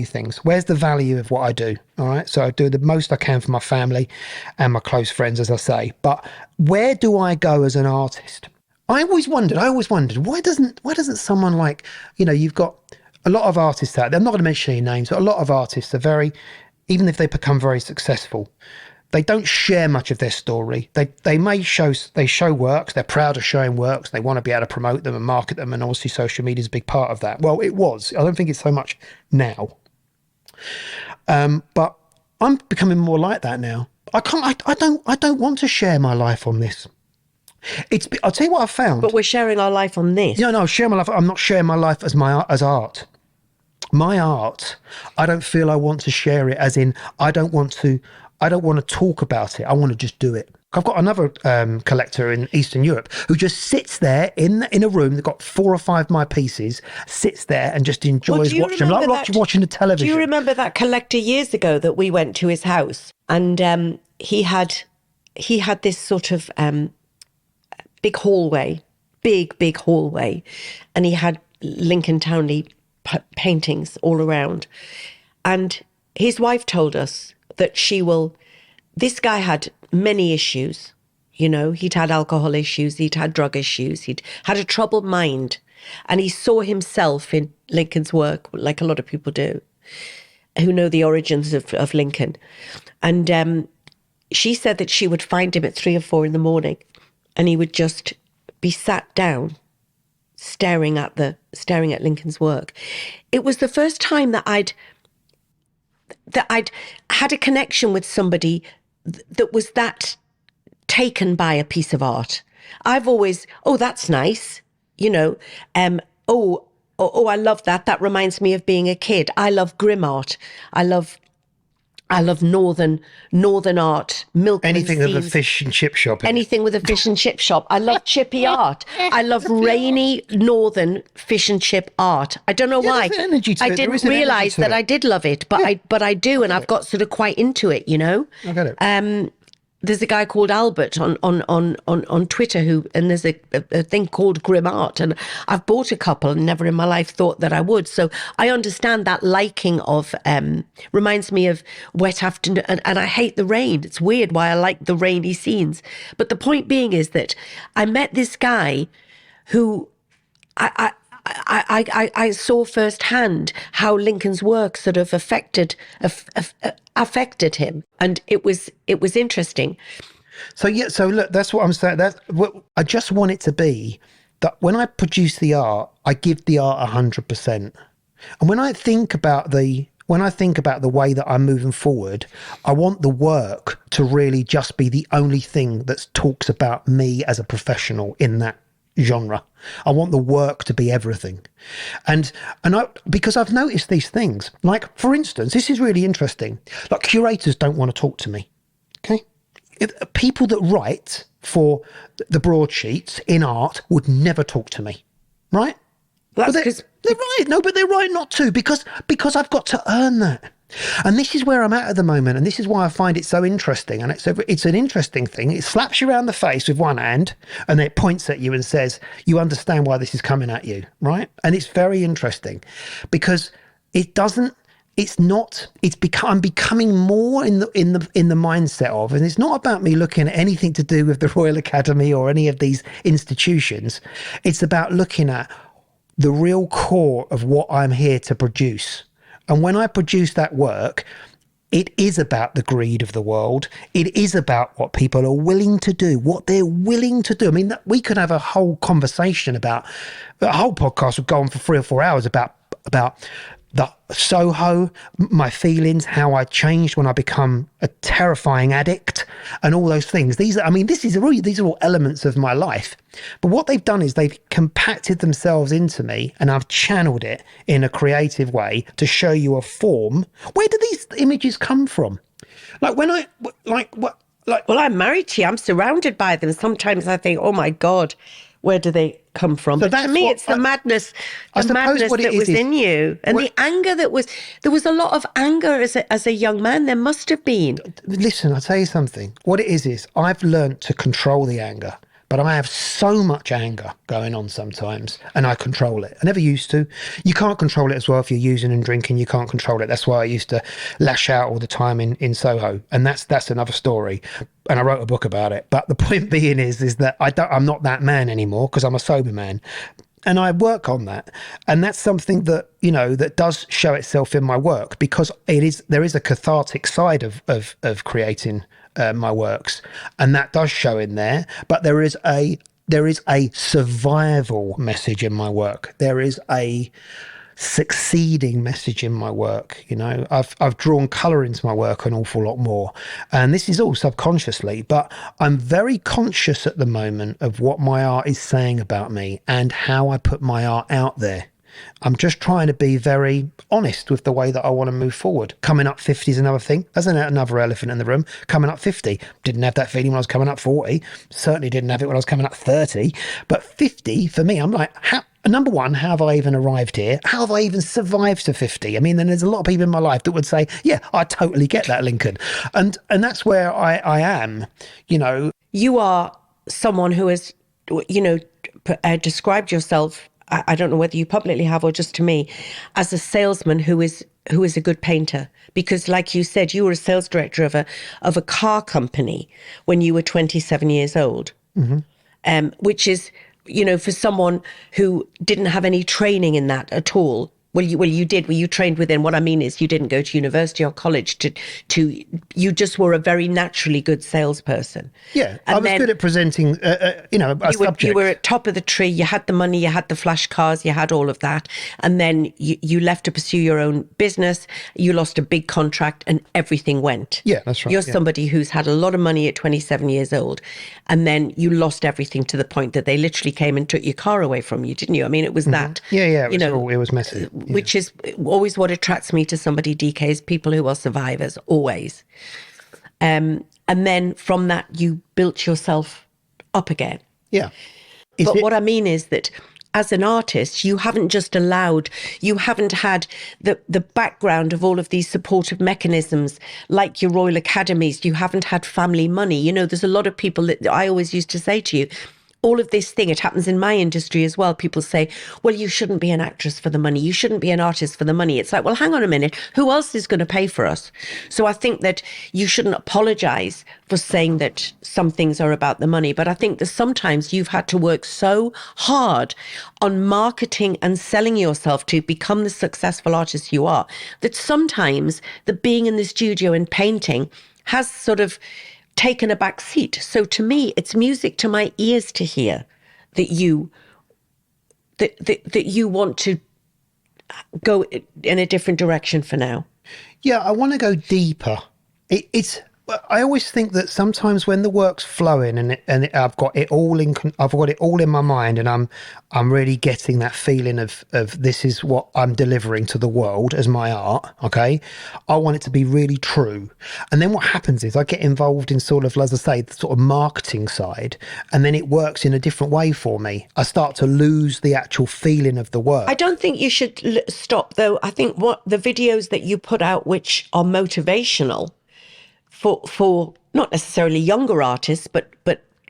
things. Where's the value of what I do? All right. So I do the most I can for my family and my close friends, as I say. But where do I go as an artist? I always wondered, why doesn't someone like, you've got a lot of artists out there, I'm not going to mention any names, but a lot of artists are even if they become very successful, they don't share much of their story. They show works, they're proud of showing works, they want to be able to promote them and market them, and obviously social media is a big part of that. Well, it was. I don't think it's so much now. But I'm becoming more like that now. I don't want to share my life on this. I'll tell you what I found. But we're sharing our life on this. No, share my life. I'm not sharing my life as art. My art, I don't feel I want to share it as in, I don't want to talk about it. I want to just do it. I've got another collector in Eastern Europe who just sits there in a room. They've got 4 or 5 of my pieces, sits there and just enjoys watching them, like watching the television. Do you remember that collector years ago that we went to his house? And he had this sort of big hallway, big hallway, and he had Lincoln Townley paintings all around. And his wife told us that this guy had many issues. He'd had alcohol issues, he'd had drug issues, he'd had a troubled mind. And he saw himself in Lincoln's work, like a lot of people do, who know the origins of Lincoln. And she said that she would find him at 3 or 4 in the morning, and he would just be sat down staring at Lincoln's work. It was the first time that I'd had a connection with somebody that was that taken by a piece of art. I've always, that's nice, I love that. That reminds me of being a kid. I love grim art. I love I love northern art, milkman Anything with a scenes. fish and chip shop. Anything with a fish and chip shop. I love chippy art. I love rainy northern fish and chip art. I don't know why. There's an energy to I it. There didn't is an energy realise to that it. I did love it, but I do, and I've got sort of quite into it, you know. I get it. There's a guy called Albert on Twitter and there's a thing called Grim Art, and I've bought a couple and never in my life thought that I would. So I understand that liking of reminds me of wet afternoon, and I hate the rain. It's weird why I like the rainy scenes. But the point being is that I met this guy who I saw firsthand how Lincoln's work sort of affected him, and it was interesting. So look, that's what I'm saying. I just want it to be that when I produce the art, I give the art 100%. And when I think about the way that I'm moving forward, I want the work to really just be the only thing that talks about me as a professional in that genre. I want the work to be everything. And because I've noticed these things, like, for instance, this is really interesting. Like, curators don't want to talk to me. Okay. People that write for the broadsheets in art would never talk to me. Right? That's because they're right. No, but they're right not to, because I've got to earn that. And this is where I'm at the moment, and this is why I find it so interesting. And it's an interesting thing. It slaps you around the face with one hand, and then it points at you and says, "You understand why this is coming at you, right?" And it's very interesting because it doesn't. It's not. I'm becoming more in the mindset of, and it's not about me looking at anything to do with the Royal Academy or any of these institutions. It's about looking at the real core of what I'm here to produce. And when I produce that work, it is about the greed of the world. It is about what people are willing to do, what they're willing to do. I mean, we could have a whole conversation about, a whole podcast would go on for 3 or 4 hours about the Soho, my feelings, how I changed when I become a terrifying addict, and all those things. These are all elements of my life. But what they've done is they've compacted themselves into me, and I've channeled it in a creative way to show you a form. Where do these images come from? Like well, I'm married to you. I'm surrounded by them. Sometimes I think, oh my God, where do they come from? So but to me, it's the madness that was in you, and the anger that was. There was a lot of anger as a young man. There must have been. Listen, I'll tell you something. What it is I've learned to control the anger. But I have so much anger going on sometimes, and I control it. I never used to. You can't control it as well if you're using and drinking. You can't control it. That's why I used to lash out all the time in Soho, and that's another story. And I wrote a book about it. But the point being is that I'm not that man anymore because I'm a sober man. And I work on that. And that's something that, that does show itself in my work, because there is a cathartic side of creating my works, and that does show in there. But there is a survival message in my work. There is a succeeding message in my work. I've drawn colour into my work an awful lot more, and this is all subconsciously, but I'm very conscious at the moment of what my art is saying about me and how I put my art out there. I'm just trying to be very honest with the way that I want to move forward. Coming up 50 is another thing. There's another elephant in the room. Coming up 50. Didn't have that feeling when I was coming up 40. Certainly didn't have it when I was coming up 30. But 50, for me, I'm like, number one, how have I even arrived here? How have I even survived to 50? I mean, then there's a lot of people in my life that would say, yeah, I totally get that, Lincoln. And that's where I am, You are someone who has, described yourself, I don't know whether you publicly have or just to me, as a salesman who is a good painter. Because like you said, you were a sales director of a car company when you were 27 years old, which is, for someone who didn't have any training in that at all. Well, you did. Well, you trained within. What I mean is, you didn't go to university or college to. You just were a very naturally good salesperson. Yeah, and I was good at presenting. A subject. You were at top of the tree. You had the money. You had the flash cars. You had all of that. And then you left to pursue your own business. You lost a big contract, and everything went. Yeah, that's right. You're somebody who's had a lot of money at 27 years old, and then you lost everything to the point that they literally came and took your car away from you, didn't you? I mean, it was that. Yeah. It was messy. which is always what attracts me to somebody, DK, is people who are survivors, always. And then from that, you built yourself up again. Yeah. What I mean is that as an artist, you haven't had the background of all of these supportive mechanisms like your Royal Academies. You haven't had family money. You know, there's a lot of people that I always used to say to you, all of this thing, it happens in my industry as well. People say, well, you shouldn't be an actress for the money. You shouldn't be an artist for the money. It's like, well, hang on a minute. Who else is going to pay for us? So I think that you shouldn't apologize for saying that some things are about the money. But I think that sometimes you've had to work so hard on marketing and selling yourself to become the successful artist you are, that sometimes the being in the studio and painting has sort of taken a back seat. So to me, it's music to my ears to hear that you want to go in a different direction for now. Yeah, I want to go deeper. I always think that sometimes when the work's flowing and I've got it all in my mind, and I'm really getting that feeling of this is what I'm delivering to the world as my art. Okay, I want it to be really true. And then what happens is I get involved in sort of, as I say, the sort of marketing side, and then it works in a different way for me. I start to lose the actual feeling of the work. I don't think you should stop though. I think what the videos that you put out, which are motivational, for not necessarily younger artists, but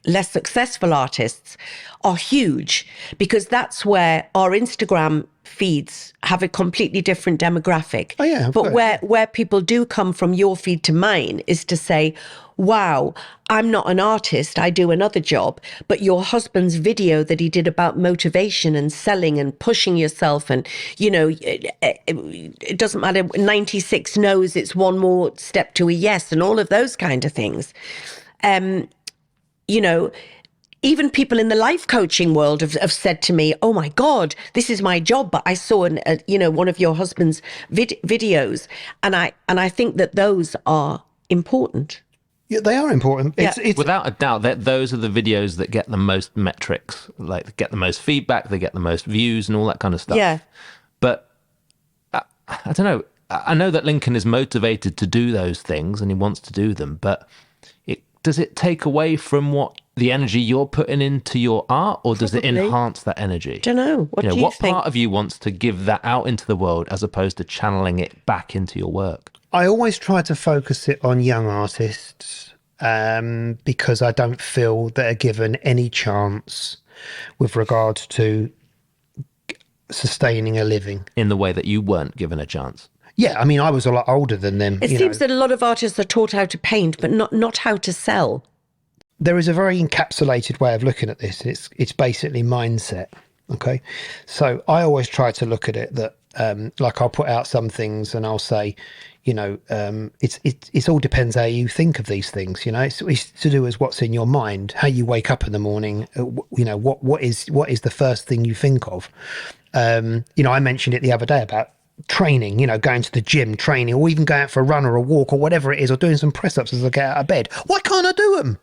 less successful artists, are huge, because that's where our Instagram feeds have a completely different demographic. Oh, yeah, but where people do come from your feed to mine is to say, wow, I'm not an artist, I do another job, but your husband's video that he did about motivation and selling and pushing yourself, and, you know, it doesn't matter, 96 no's, it's one more step to a yes, and all of those kind of things. You know, even people in the life coaching world have said to me, oh my God, this is my job, but I saw one of your husband's videos, and I think that those are important. Yeah, they are important. It's without a doubt that those are the videos that get the most metrics, like get the most feedback, they get the most views and all that kind of stuff. Yeah. But I don't know. I know that Lincoln is motivated to do those things and he wants to do them, but does it take away from the energy you're putting into your art, or does it enhance that energy? Don't know. What do you what think? part of you wants to give that out into the world as opposed to channeling it back into your work? I always try to focus it on young artists because I don't feel they're given any chance with regards to sustaining a living. In the way that you weren't given a chance. Yeah, I mean, I was a lot older than them. It seems that a lot of artists are taught how to paint, but not how to sell. There is a very encapsulated way of looking at this. It's basically mindset. Okay, so I always try to look at it that like I'll put out some things and I'll say, you know, it all depends how you think of these things. You know, it's to do with what's in your mind, how you wake up in the morning. You know, what is the first thing you think of? You know, I mentioned it the other day about training, you know, going to the gym, training, or even going out for a run or a walk or whatever it is, or doing some press-ups as I get out of bed. Why can't I do them?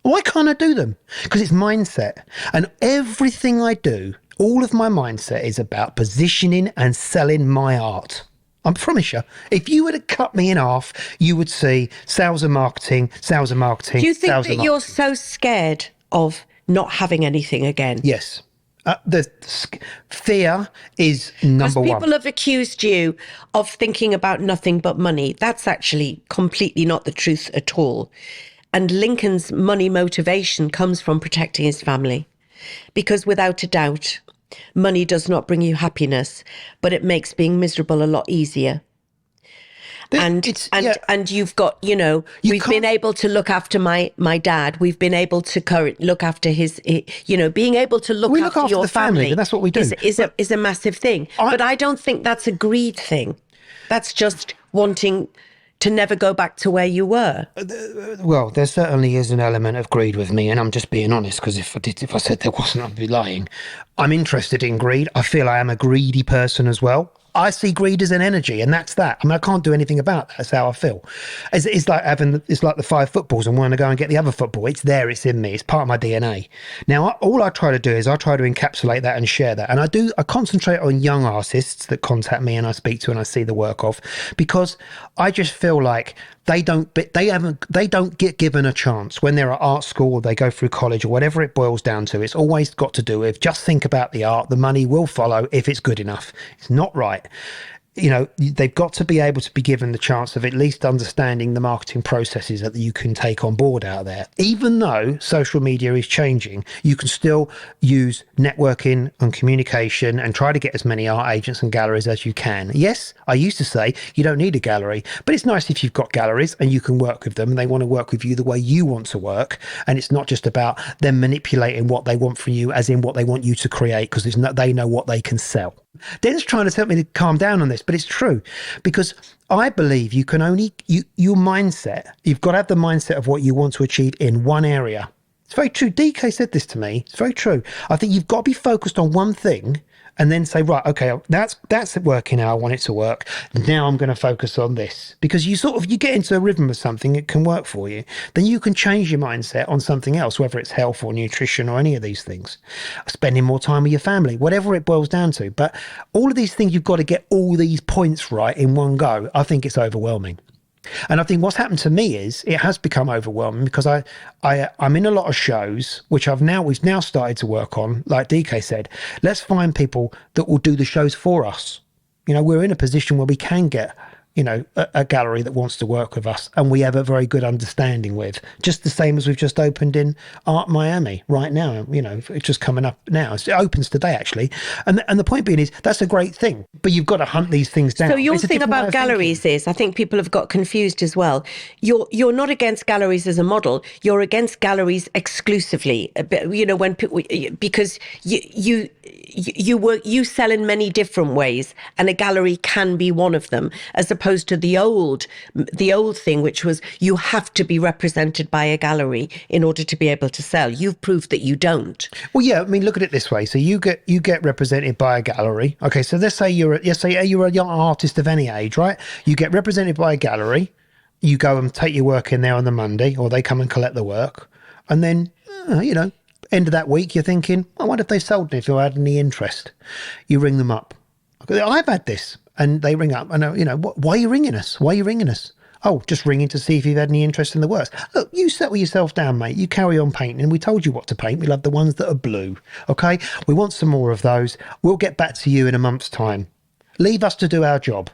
Why can't I do them? Because it's mindset. And everything I do, all of my mindset is about positioning and selling my art. I promise you, if you were to cut me in half, you would see sales and marketing, sales and marketing. Do you think that you're so scared of not having anything again? Yes. The fear is number one. Because people have accused you of thinking about nothing but money. That's actually completely not the truth at all. And Lincoln's money motivation comes from protecting his family. Because without a doubt, money does not bring you happiness, but it makes being miserable a lot easier. And you've got, you know, we've been able to look after my dad. We've been able to look after his, you know, being able to look after your the family. And that's what we do. Is a massive thing. But I don't think that's a greed thing. That's just wanting to never go back to where you were. Well, there certainly is an element of greed with me, and I'm just being honest, because if I said there wasn't, I'd be lying. I'm interested in greed. I feel I am a greedy person as well. I see greed as an energy, and that's that. I mean, I can't do anything about that. That's how I feel. It's like it's like the 5 footballs and want to go and get the other football. It's there, it's in me, it's part of my DNA. Now, all I try to do is I try to encapsulate that and share that. And I concentrate on young artists that contact me and I speak to and I see the work of, because I just feel like they don't get given a chance when they're at art school or they go through college or whatever it boils down to. It's always got to do with just think about the art. The money will follow if it's good enough. It's not right. You know, they've got to be able to be given the chance of at least understanding the marketing processes that you can take on board out there. Even though social media is changing, you can still use networking and communication and try to get as many art agents and galleries as you can. Yes, I used to say you don't need a gallery, but it's nice if you've got galleries and you can work with them and they want to work with you the way you want to work. And it's not just about them manipulating what they want from you, as in what they want you to create, because they know what they can sell. Den's trying to tell me to calm down on this, but it's true, because I believe you can only, your mindset, you've got to have the mindset of what you want to achieve in one area. It's very true. DK said this to me. It's very true. I think you've got to be focused on one thing and then say, right, okay, that's working how I want it to work. Now I'm going to focus on this, because you get into a rhythm of something, it can work for you. Then you can change your mindset on something else, whether it's health or nutrition or any of these things, spending more time with your family, whatever it boils down to. But all of these things, you've got to get all these points right in one go. I think it's overwhelming. And I think what's happened to me is it has become overwhelming, because I'm in a lot of shows, which we've now started to work on. Like DK said, let's find people that will do the shows for us. You know, we're in a position where we can get, you know, a gallery that wants to work with us and we have a very good understanding with, just the same as we've just opened in Art Miami right now. You know, it's just coming up now. It opens today, actually. And the point being is that's a great thing, but you've got to hunt these things down. So your thing about galleries is, I think people have got confused as well. You're not against galleries as a model. You're against galleries exclusively. You know, when people, because you sell in many different ways, and a gallery can be one of them, as opposed to the old thing, which was you have to be represented by a gallery in order to be able to sell. You've proved that you don't. Well, yeah, I mean, look at it this way. So you get represented by a gallery. Okay, so let's say you're a young artist of any age, right? You get represented by a gallery. You go and take your work in there on the Monday, or they come and collect the work, and then you know, end of that week, you're thinking, I wonder if they sold it, if you had any interest. You ring them up. I've had this. And they ring up and, you know, why are you ringing us? Why are you ringing us? Oh, just ringing to see if you've had any interest in the works. Look, you settle yourself down, mate. You carry on painting. We told you what to paint. We love the ones that are blue. Okay? We want some more of those. We'll get back to you in a month's time. Leave us to do our job.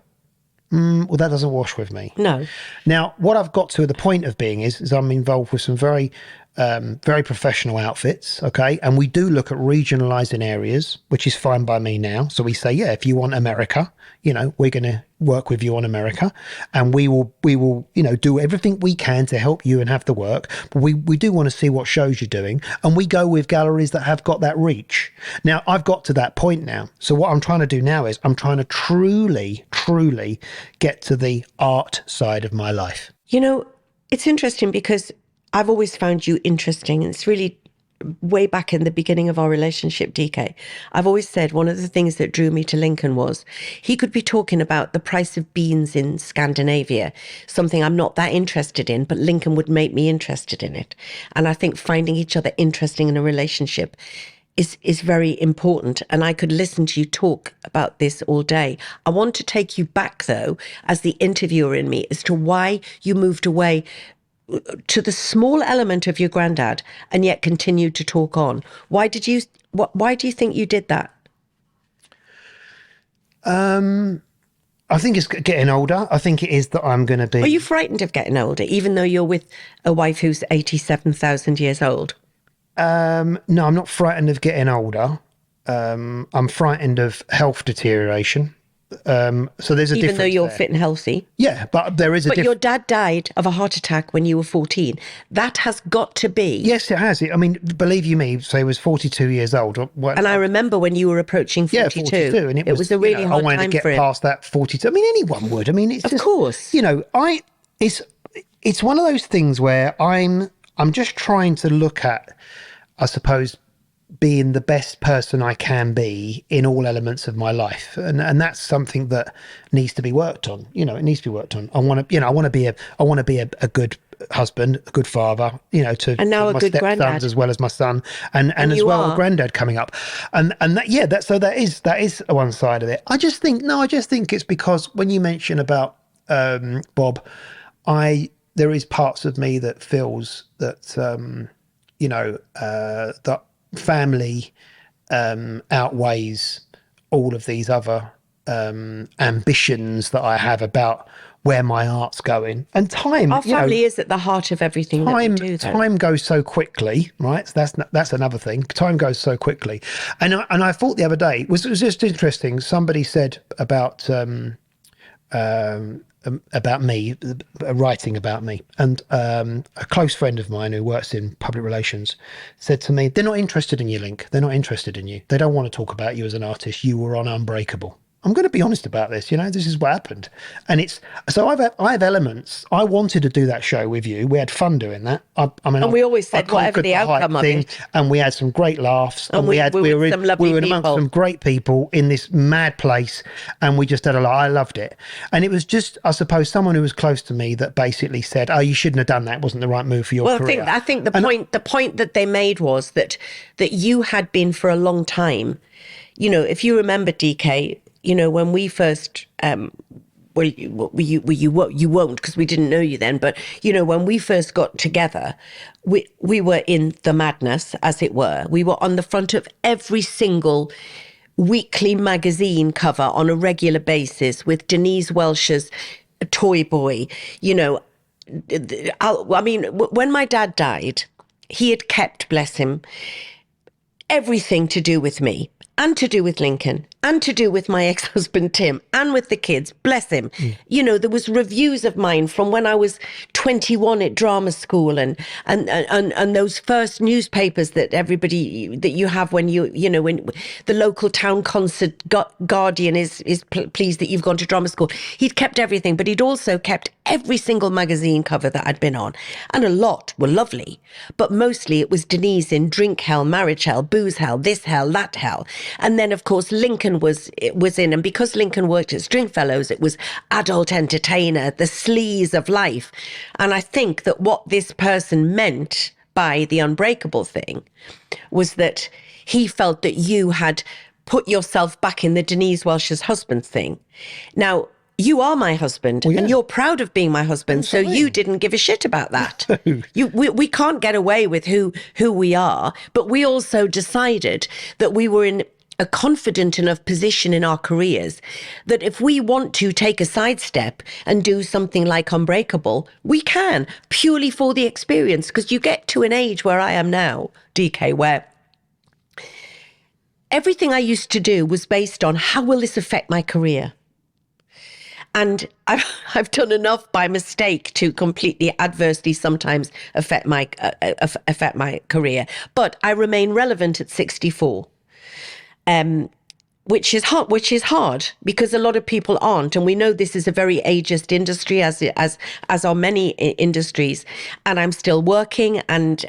Well, that doesn't wash with me. No. Now, what I've got to the point of being is I'm involved with some very professional outfits, okay? And we do look at regionalising areas, which is fine by me now. So we say, yeah, if you want America, you know, we're going to work with you on America, and we will, you know, do everything we can to help you and have the work. But we do want to see what shows you're doing, and we go with galleries that have got that reach. Now, I've got to that point now. So what I'm trying to do now is I'm trying to truly get to the art side of my life. You know, it's interesting because I've always found you interesting, and it's really way back in the beginning of our relationship, DK. I've always said one of the things that drew me to Lincoln was he could be talking about the price of beans in Scandinavia, something I'm not that interested in, but Lincoln would make me interested in it. And I think finding each other interesting in a relationship is very important. And I could listen to you talk about this all day. I want to take you back, though, as the interviewer in me, as to why you moved away to the small element of your granddad and yet continued to talk on. Why do you think you did that? I think it's getting older. I think it is that I'm going to be... Are you frightened of getting older, even though you're with a wife who's 87,000 years old? No, I'm not frightened of getting older. I'm frightened of health deterioration. So there's a difference. Even though you're there. Fit and healthy. Yeah, but there is a difference. But your dad died of a heart attack when you were 14. That has got to be. Yes, it has. I mean, believe you me, so he was 42 years old. And I remember when you were approaching 42. Yeah, 42. And it was a really hard time for him. I wanted to get past that 42. I mean, anyone would. I mean, it's of course. You know, it's one of those things where I'm just trying to look at, I suppose, being the best person I can be in all elements of my life, and that's something that needs to be worked on. You know, it needs to be worked on. I want to be a good husband, a good father, you know, to now a my good stepsons granddad. as well as my son, and as you well a are. granddad coming up, and that is one side of it. I just think it's because when you mention about Bob, there is parts of me that feels that that family outweighs all of these other ambitions that I have about where my art's going. And time, Our family is at the heart of everything that we do, though. time goes so quickly, right? So that's another thing. Time goes so quickly, and I thought the other day it was just interesting. Somebody said about me, writing about me, and a close friend of mine who works in public relations said to me, "They're not interested in you, Link. They're not interested in you. They don't want to talk about you as an artist. You were on Unbreakable." I'm going to be honest about this. You know, this is what happened, and it's so I have elements. I wanted to do that show with you. We had fun doing that. And we always said whatever the outcome of it. And we had some great laughs, and we were some lovely we were amongst people. some great people in this mad place, and we just had a lot. I loved it, and it was just, I suppose, someone who was close to me that basically said, "Oh, you shouldn't have done that. It wasn't the right move for your career." I think the point that they made was that you had been for a long time. You know, if you remember, DK, you know, when we first, you won't because we didn't know you then, but, you know, when we first got together, we were in the madness, as it were. We were on the front of every single weekly magazine cover on a regular basis with Denise Welch's Toy Boy. You know, I mean, when my dad died, he had kept, bless him, everything to do with me and to do with Lincoln and to do with my ex-husband Tim and with the kids, bless him. You know, there was reviews of mine from when I was 21 at drama school and those first newspapers that everybody, that you have when you know, when the local town concert Guardian is pleased that you've gone to drama school. He'd kept everything, but he'd also kept every single magazine cover that I'd been on. And a lot were lovely, but mostly it was Denise in Drink Hell, Marriage Hell, Booze Hell, this hell, that hell. And then, of course, Lincoln was in, and because Lincoln worked at Stringfellows, it was adult entertainer, the sleaze of life. And I think that what this person meant by the Unbreakable thing was that he felt that you had put yourself back in the Denise Welch's husband thing. Now, you are my husband, and you're proud of being my husband, so you didn't give a shit about that. We can't get away with who we are, but we also decided that we were in a confident enough position in our careers that if we want to take a sidestep and do something like Unbreakable, we can, purely for the experience, because you get to an age where I am now, DK, where everything I used to do was based on how will this affect my career? And I've done enough by mistake to completely adversely sometimes affect my career. But I remain relevant at 64, which is hard because a lot of people aren't, and we know this is a very ageist industry, as are many industries. And I'm still working, and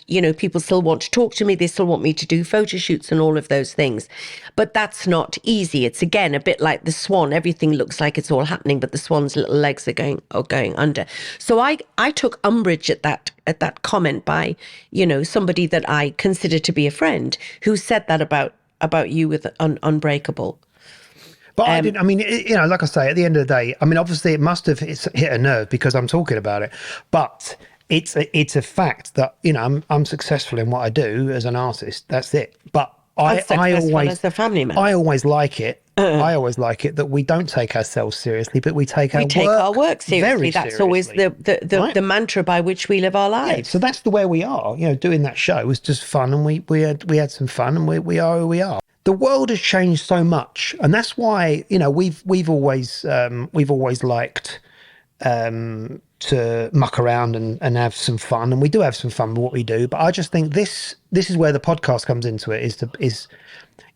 you know, people still want to talk to me. They still want me to do photo shoots and all of those things. But that's not easy. It's again a bit like the swan. Everything looks like it's all happening, but the swan's little legs are going under. So I took umbrage at that comment by, you know, somebody that I consider to be a friend who said that about you with Unbreakable. But I didn't. I mean, you know, like I say, at the end of the day, I mean, obviously, it must have hit a nerve because I'm talking about it. But it's a fact that, you know, I'm successful in what I do as an artist. That's it. But I always, as a family man, I always like it. I always like it that we don't take ourselves seriously, but we take our work seriously. Very That's seriously. always the mantra by which we live our lives. Yeah, so that's the way we are. You know, doing that show was just fun, and we had some fun, and we are who we are. The world has changed so much, and that's why, you know, we've always liked to muck around and have some fun, and we do have some fun with what we do. But I just think this is where the podcast comes into it. Is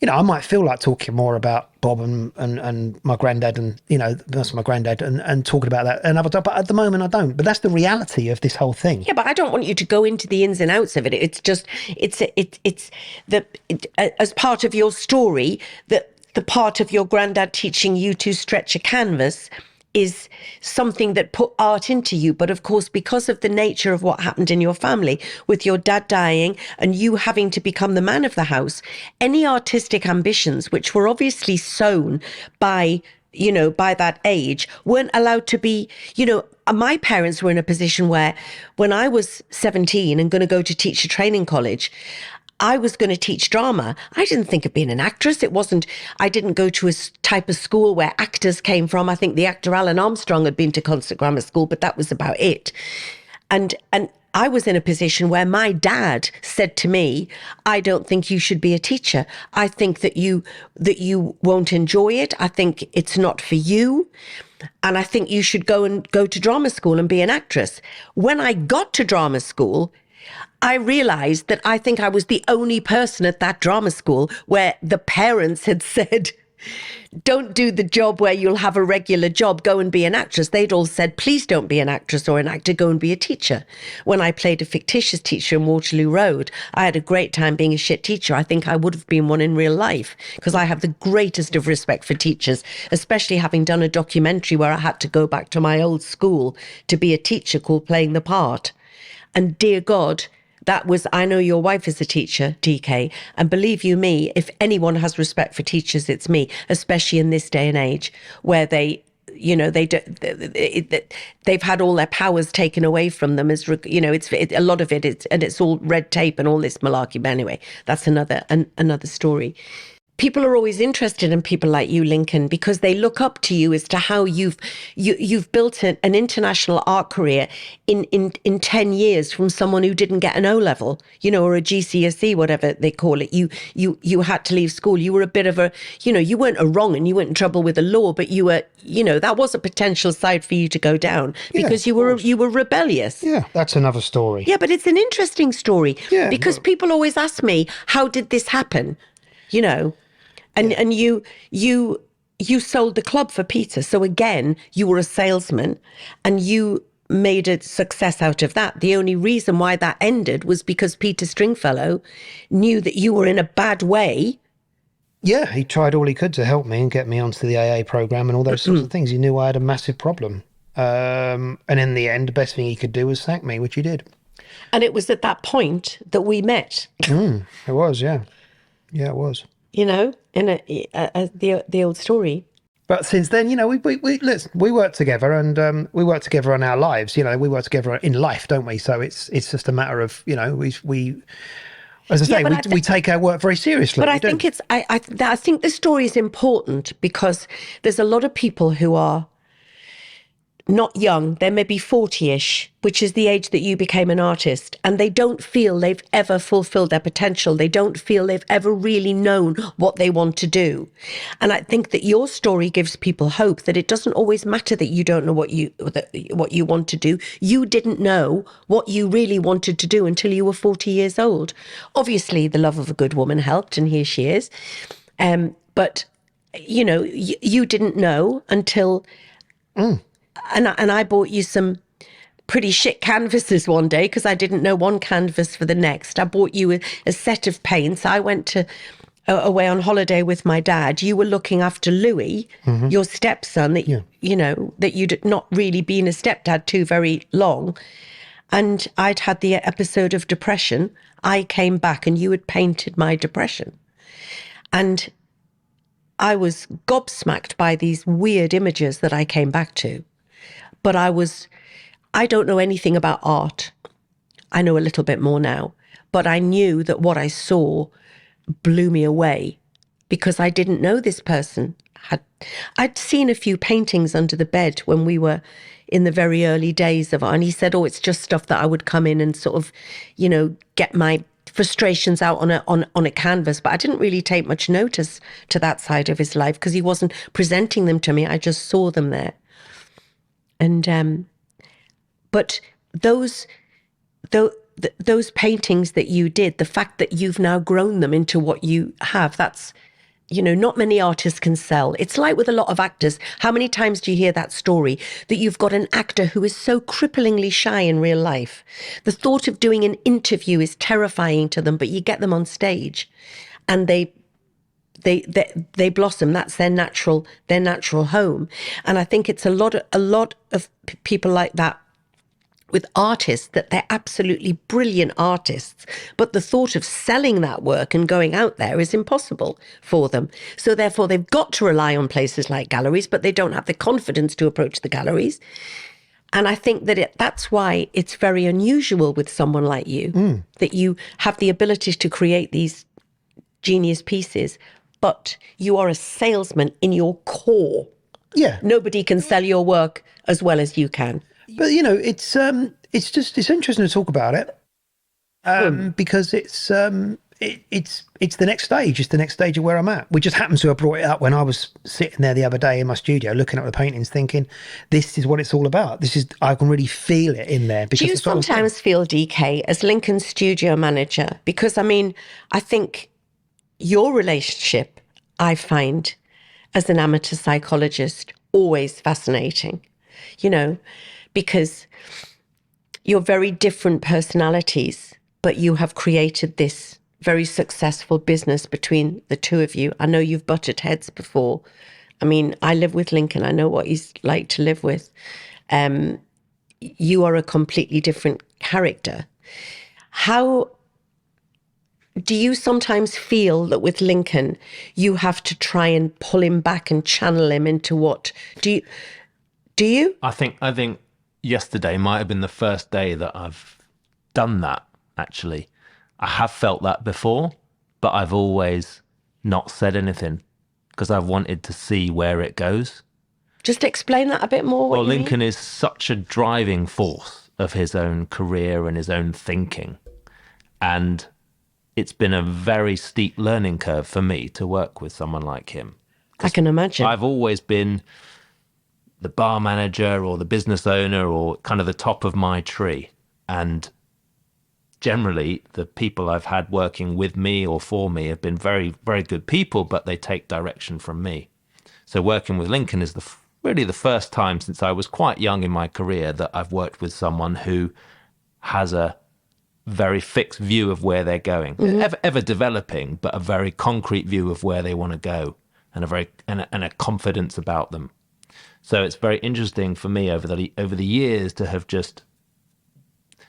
I might feel like talking more about Bob and my granddad, and that's my granddad, and talking about that another time. But at the moment, I don't. But that's the reality of this whole thing. Yeah, but I don't want you to go into the ins and outs of it. It's just as part of your story, that the part of your granddad teaching you to stretch a canvas is something that put art into you. But of course, because of the nature of what happened in your family, with your dad dying and you having to become the man of the house, any artistic ambitions, which were obviously sown by that age, weren't allowed to be, my parents were in a position where when I was 17 and going to go to teacher training college, I was going to teach drama. I didn't think of being an actress. I didn't go to a type of school where actors came from. I think the actor Alan Armstrong had been to concert grammar school, but that was about it. And I was in a position where my dad said to me, I don't think you should be a teacher. I think that you won't enjoy it. I think it's not for you. And I think you should go to drama school and be an actress. When I got to drama school, I realized that I think I was the only person at that drama school where the parents had said, don't do the job where you'll have a regular job, go and be an actress. They'd all said, please don't be an actress or an actor, go and be a teacher. When I played a fictitious teacher in Waterloo Road, I had a great time being a shit teacher. I think I would have been one in real life, because I have the greatest of respect for teachers, especially having done a documentary where I had to go back to my old school to be a teacher called Playing the Part. And dear God, I know your wife is a teacher, DK, and believe you me, if anyone has respect for teachers, it's me, especially in this day and age where they've had all their powers taken away from them. A lot of it's all red tape and all this malarkey. But anyway, that's another story. People are always interested in people like you, Lincoln, because they look up to you as to how you've built an international art career in 10 years from someone who didn't get an O-level, or a GCSE, whatever they call it. You had to leave school. You were a bit of you weren't a wrong and you weren't in trouble with the law, but you were, that was a potential side for you to go down because you were rebellious. Yeah, that's another story. Yeah, but it's an interesting story because people always ask me, how did this happen? And you sold the club for Peter. So again, you were a salesman and you made a success out of that. The only reason why that ended was because Peter Stringfellow knew that you were in a bad way. Yeah, he tried all he could to help me and get me onto the AA program and all those sorts of things. He knew I had a massive problem. And in the end, the best thing he could do was sack me, which he did. And it was at that point that we met. It was, yeah. Yeah, it was. In the old story. But since then, we work together, and we work together on our lives. We work together in life, don't we? So it's just a matter of we as I say, we take our work very seriously. But I think I think the story is important because there's a lot of people who are not young, they're maybe 40-ish, which is the age that you became an artist, and they don't feel they've ever fulfilled their potential. They don't feel they've ever really known what they want to do. And I think that your story gives people hope that it doesn't always matter that you don't know what you want to do. You didn't know what you really wanted to do until you were 40 years old. Obviously, the love of a good woman helped, and here she is. But, you didn't know until... And I bought you some pretty shit canvases one day because I didn't know one canvas for the next. I bought you a set of paints. I went away on holiday with my dad. You were looking after Louis, your stepson, that that you'd not really been a stepdad to very long. And I'd had the episode of depression. I came back and you had painted my depression. And I was gobsmacked by these weird images that I came back to. But I don't know anything about art. I know a little bit more now. But I knew that what I saw blew me away because I didn't know this person. I'd seen a few paintings under the bed when we were in the very early days of art. And he said, it's just stuff that I would come in and sort of, get my frustrations out on a canvas. But I didn't really take much notice to that side of his life because he wasn't presenting them to me. I just saw them there. And But those those paintings that you did, the fact that you've now grown them into what you have, that's, not many artists can sell. It's like with a lot of actors. How many times do you hear that story that you've got an actor who is so cripplingly shy in real life? The thought of doing an interview is terrifying to them, but you get them on stage and they blossom. That's their natural home. And I think it's a lot of people like that with artists, that they're absolutely brilliant artists, but the thought of selling that work and going out there is impossible for them. So therefore they've got to rely on places like galleries, but they don't have the confidence to approach the galleries. And I think that that's why it's very unusual with someone like you, that you have the ability to create these genius pieces, but you are a salesman in your core. Yeah. Nobody can sell your work as well as you can. But it's interesting to talk about it because it's the next stage. It's the next stage of where I'm at. We just happened to have brought it up when I was sitting there the other day in my studio looking at the paintings, thinking, "This is what it's all about. I can really feel it in there." Because do you sometimes feel, DK, as Lincoln's studio manager? Because I think your relationship, I find, as an amateur psychologist, always fascinating. Because you're very different personalities, but you have created this very successful business between the two of you. I know you've butted heads before. I live with Lincoln. I know what he's like to live with. You are a completely different character. How do you sometimes feel that with Lincoln, you have to try and pull him back and channel him into what? Do you? I think yesterday might have been the first day that I've done that, actually. I have felt that before, but I've always not said anything because I've wanted to see where it goes. Just explain that a bit more. Well, Lincoln is such a driving force of his own career and his own thinking. And it's been a very steep learning curve for me to work with someone like him. I can imagine. I've always been the bar manager or the business owner or kind of the top of my tree. And generally, the people I've had working with me or for me have been very, very good people, but they take direction from me. So working with Lincoln is really the first time since I was quite young in my career that I've worked with someone who has a very fixed view of where they're going, ever developing, but a very concrete view of where they want to go and a confidence about them. So it's very interesting for me over the years to have just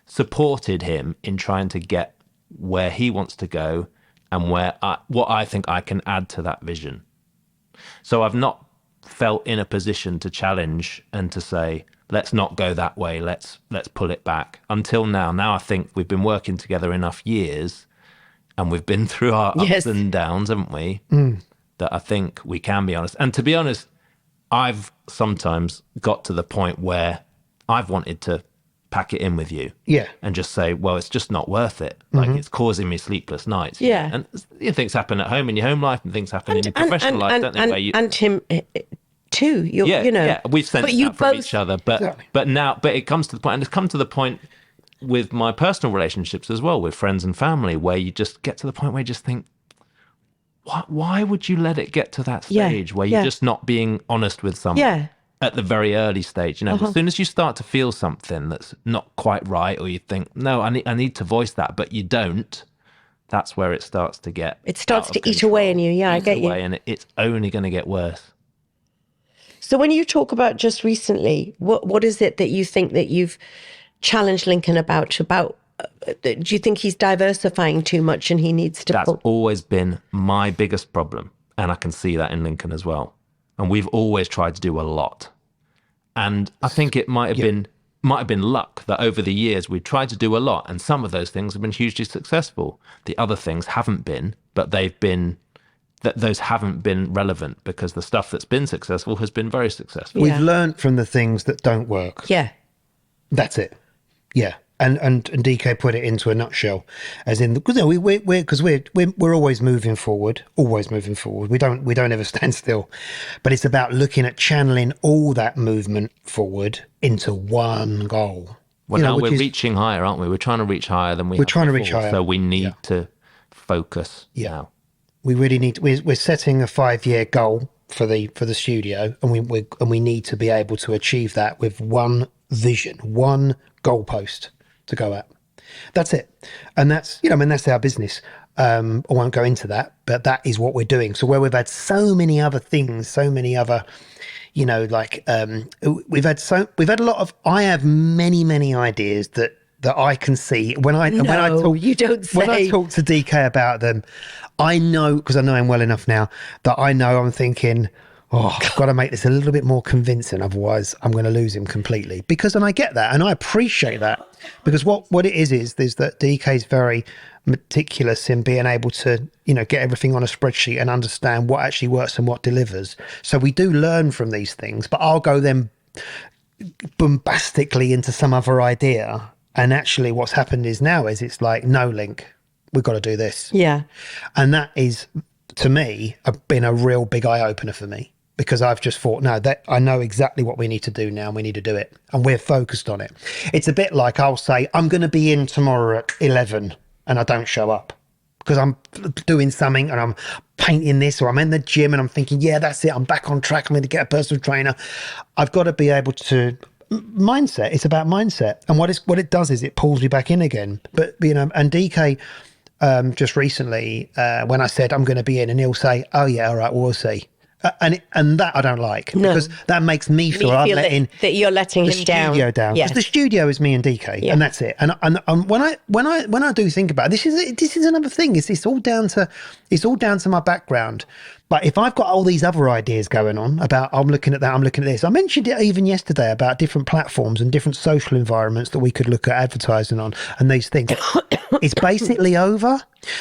supported him in trying to get where he wants to go and what I think I can add to that vision. So I've not felt in a position to challenge and to say, let's not go that way, let's pull it back. Until now. Now I think we've been working together enough years and we've been through our ups and downs, haven't we? That I think we can be honest. And to be honest, I've sometimes got to the point where I've wanted to pack it in with you. Yeah. And just say, well, it's just not worth it. Like it's causing me sleepless nights. Yeah. And things happen at home in your home life and things happen in your professional life, don't they? And him too. Yeah, we've sensed that from each other. But now it comes to the point, and it's come to the point with my personal relationships as well, with friends and family, where you just get to the point where you just think, why would you let it get to that stage where you're just not being honest with someone at the very early stage? As soon as you start to feel something that's not quite right, or you think, no, I need to voice that, but you don't, that's where it starts to get It starts to eat away in you. Yeah, I get you. And it's only going to get worse. So when you talk about just recently, what is it that you think that you've challenged Lincoln about? Do you think he's diversifying too much and he needs to That's always been my biggest problem. And I can see that in Lincoln as well. And we've always tried to do a lot. And I think it might have been luck that over the years we've tried to do a lot. And some of those things have been hugely successful. The other things haven't been, but those haven't been relevant because the stuff that's been successful has been very successful. We've learned from the things that don't work. Yeah. That's it. Yeah. And DK put it into a nutshell, as in, because we're always moving forward. We don't ever stand still, but it's about looking at channeling all that movement forward into one goal. Well, you know, now which we're is, reaching higher, aren't we? We're trying to reach higher than we we're have trying to reach before, higher. so we need to focus now. We really need. We're setting a 5-year goal for the studio, and we need to be able to achieve that with one vision, one goalpost to go at. That's it, and that's that's our business. I won't go into that, but that is what we're doing. So where we've had so many other things, so many other, we've had a lot of. I have many ideas that I can see when I talk. You don't say. When I talk to DK about them, I know, because I know him well enough now, that I know I'm thinking, oh, I've got to make this a little bit more convincing, otherwise I'm going to lose him completely. And I get that, and I appreciate that, because what it is that DK is very meticulous in being able to, get everything on a spreadsheet and understand what actually works and what delivers. So we do learn from these things, but I'll go then bombastically into some other idea. And actually what's happened is it's like, no, Link, we've got to do this. Yeah. And that is, to me, been a real big eye-opener for me, because I've just thought, no, that I know exactly what we need to do now, and we need to do it. And we're focused on it. It's a bit like I'll say, I'm going to be in tomorrow at 11, and I don't show up because I'm doing something and I'm painting this, or I'm in the gym and I'm thinking, yeah, that's it, I'm back on track, I'm going to get a personal trainer. I've got to be able to... Mindset. It's about mindset, and what it does is it pulls me back in again. But and DK just recently, when I said I'm going to be in, and he'll say, "Oh yeah, all right, we'll see," and that I don't like, because that makes me feel I'm letting that you're letting him down. The studio down, because the studio is me and DK, and that's it. And when I do think about it, this is another thing. It's all down to my background. But if I've got all these other ideas going on about, I'm looking at that, I'm looking at this. I mentioned it even yesterday about different platforms and different social environments that we could look at advertising on, and these things. It's basically over,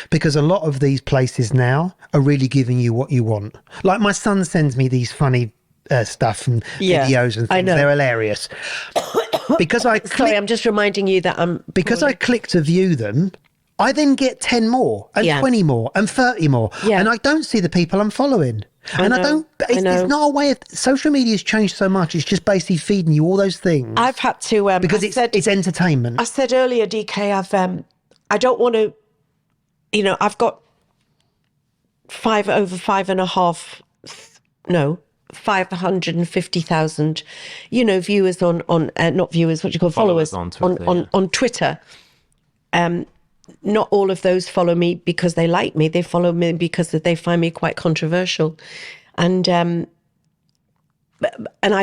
because a lot of these places now are really giving you what you want. Like my son sends me these funny stuff and videos and things. I know. They're hilarious. Because Sorry, I'm just reminding you that I click to view them, I then get 10 more and 20 more and 30 more. Yeah. And I don't see the people I'm following. It's not a way of... Social media's changed so much. It's just basically feeding you all those things. I've had to... because it's entertainment. I said earlier, DK, I don't want to... I've got 550,000, viewers on not viewers, what do you call followers on Twitter. On Twitter. Not all of those follow me because they like me. They follow me because they find me quite controversial, and I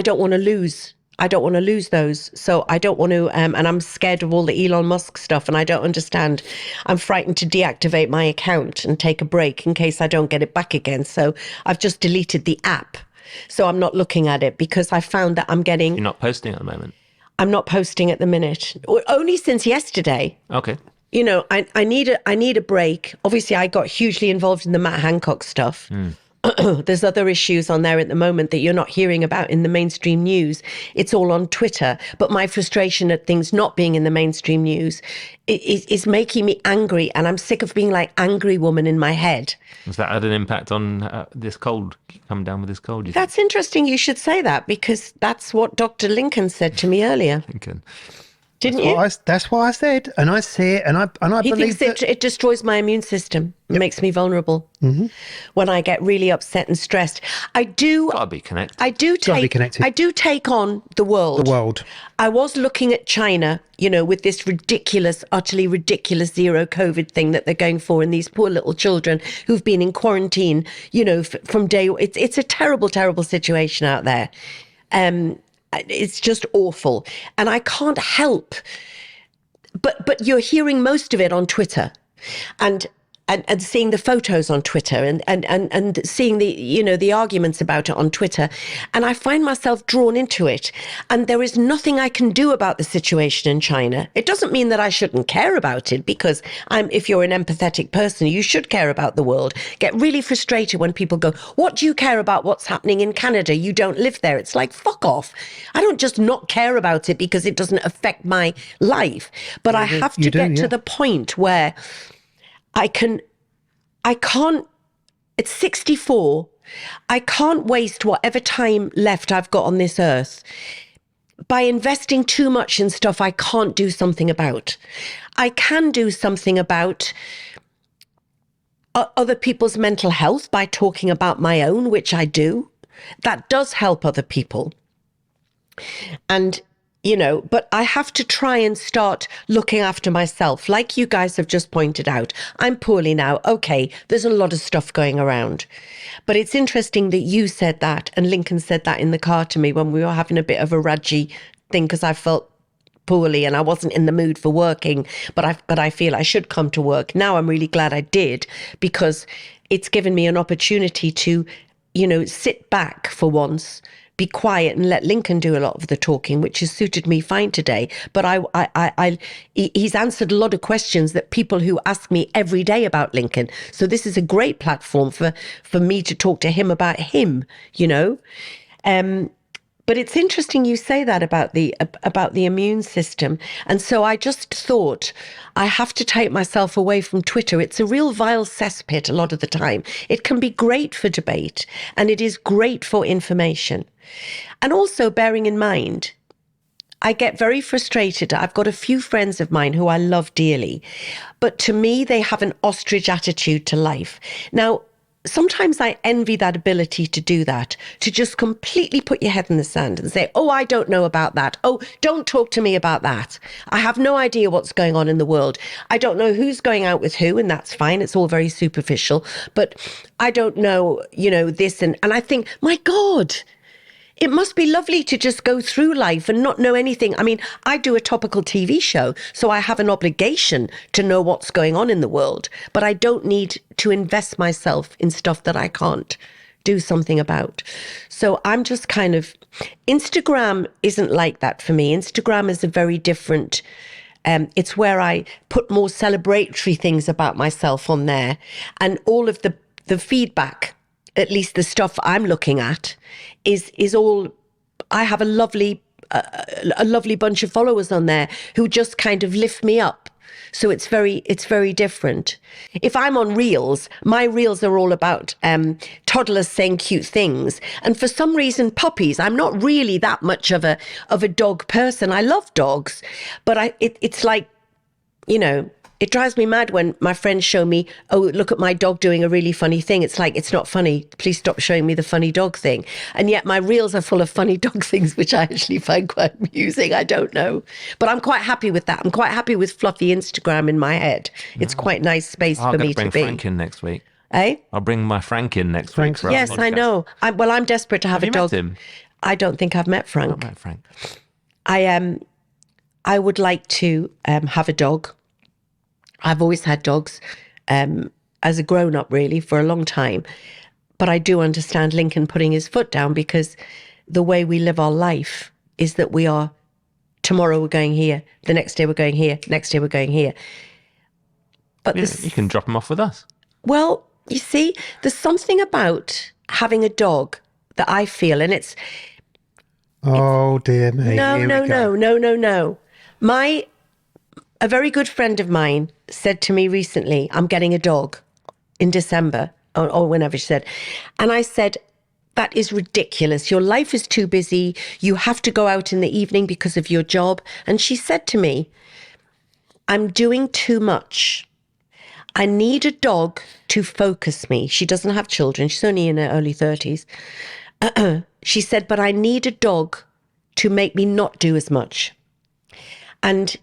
don't want to lose. I don't want to lose those. So I don't want to, and I'm scared of all the Elon Musk stuff, and I don't understand. I'm frightened to deactivate my account and take a break in case I don't get it back again. So I've just deleted the app. So I'm not looking at it, because I found that I'm getting... You're not posting at the moment? I'm not posting at the minute. Only since yesterday. Okay. I need a break. Obviously, I got hugely involved in the Matt Hancock stuff. There's other issues on there at the moment that you're not hearing about in the mainstream news. It's all on Twitter. But my frustration at things not being in the mainstream news is making me angry. And I'm sick of being like angry woman in my head. Has that had an impact on this cold, come down with this cold? That's interesting you should say that, because that's what Dr. Lincoln said to me earlier. Lincoln. Didn't you? That's what I said, and I see it, and I he believe thinks it destroys my immune system. It makes me vulnerable when I get really upset and stressed. I do. Gotta be connected. I do take on the world. The world. I was looking at China, with this utterly ridiculous zero COVID thing that they're going for, and these poor little children who've been in quarantine, from day. It's a terrible, terrible situation out there. It's just awful. And I can't help, but you're hearing most of it on Twitter, and seeing the photos on Twitter, and seeing the arguments about it on Twitter. And I find myself drawn into it. And there is nothing I can do about the situation in China. It doesn't mean that I shouldn't care about it, because if you're an empathetic person, you should care about the world. Get really frustrated when people go, what do you care about what's happening in Canada? You don't live there. It's like, fuck off. I don't just not care about it because it doesn't affect my life. But I have to get to the point where I can't, it's 64. I can't waste whatever time left I've got on this earth by investing too much in stuff I can't do something about. I can do something about other people's mental health by talking about my own, which I do. That does help other people. And, but I have to try and start looking after myself. Like you guys have just pointed out, I'm poorly now. Okay, there's a lot of stuff going around. But it's interesting that you said that, and Lincoln said that in the car to me when we were having a bit of a rudgy thing because I felt poorly and I wasn't in the mood for working, but I feel I should come to work. Now I'm really glad I did, because it's given me an opportunity to, sit back for once, be quiet and let Lincoln do a lot of the talking, which has suited me fine today. But he's answered a lot of questions that people who ask me every day about Lincoln. So this is a great platform for me to talk to him about him, But it's interesting you say that about the immune system. And so I just thought, I have to take myself away from Twitter. It's a real vile cesspit a lot of the time. It can be great for debate, and it is great for information. And also bearing in mind, I get very frustrated. I've got a few friends of mine who I love dearly, but to me, they have an ostrich attitude to life. Now, sometimes I envy that ability to do that, to just completely put your head in the sand and say, oh, I don't know about that. Oh, don't talk to me about that. I have no idea what's going on in the world. I don't know who's going out with who, and that's fine. It's all very superficial. But I don't know, this. And I think, my God, it must be lovely to just go through life and not know anything. I mean, I do a topical TV show, so I have an obligation to know what's going on in the world, but I don't need to invest myself in stuff that I can't do something about. So I'm just kind of, Instagram isn't like that for me. Instagram is a very different, it's where I put more celebratory things about myself on there, and all of the feedback, at least the stuff I'm looking at, is all, I have a lovely bunch of followers on there who just kind of lift me up. So it's very different. If I'm on reels, my reels are all about toddlers saying cute things. And for some reason, puppies. I'm not really that much of a dog person. I love dogs, but it's like, it drives me mad when my friends show me, oh, look at my dog doing a really funny thing. It's like, it's not funny. Please stop showing me the funny dog thing. And yet my reels are full of funny dog things, which I actually find quite amusing. I don't know. But I'm quite happy with that. I'm quite happy with fluffy Instagram in my head. It's quite nice space for me to be. I'll bring Frank in next week. Eh? I'll bring my Frank in next week. Yes, I know. I'm desperate to have a dog. Met him? I don't think I've met Frank. I've not met Frank. I would like to have a dog. I've always had dogs as a grown-up, really, for a long time. But I do understand Lincoln putting his foot down, because the way we live our life is that we are, tomorrow we're going here, the next day we're going here, next day we're going here. But you can drop him off with us. Well, you see, there's something about having a dog that I feel, and it's... Oh, dear me. No. A very good friend of mine said to me recently, I'm getting a dog in December, or whenever she said. And I said, that is ridiculous. Your life is too busy. You have to go out in the evening because of your job. And she said to me, I'm doing too much. I need a dog to focus me. She doesn't have children. She's only in her early 30s. She said, but I need a dog to make me not do as much. And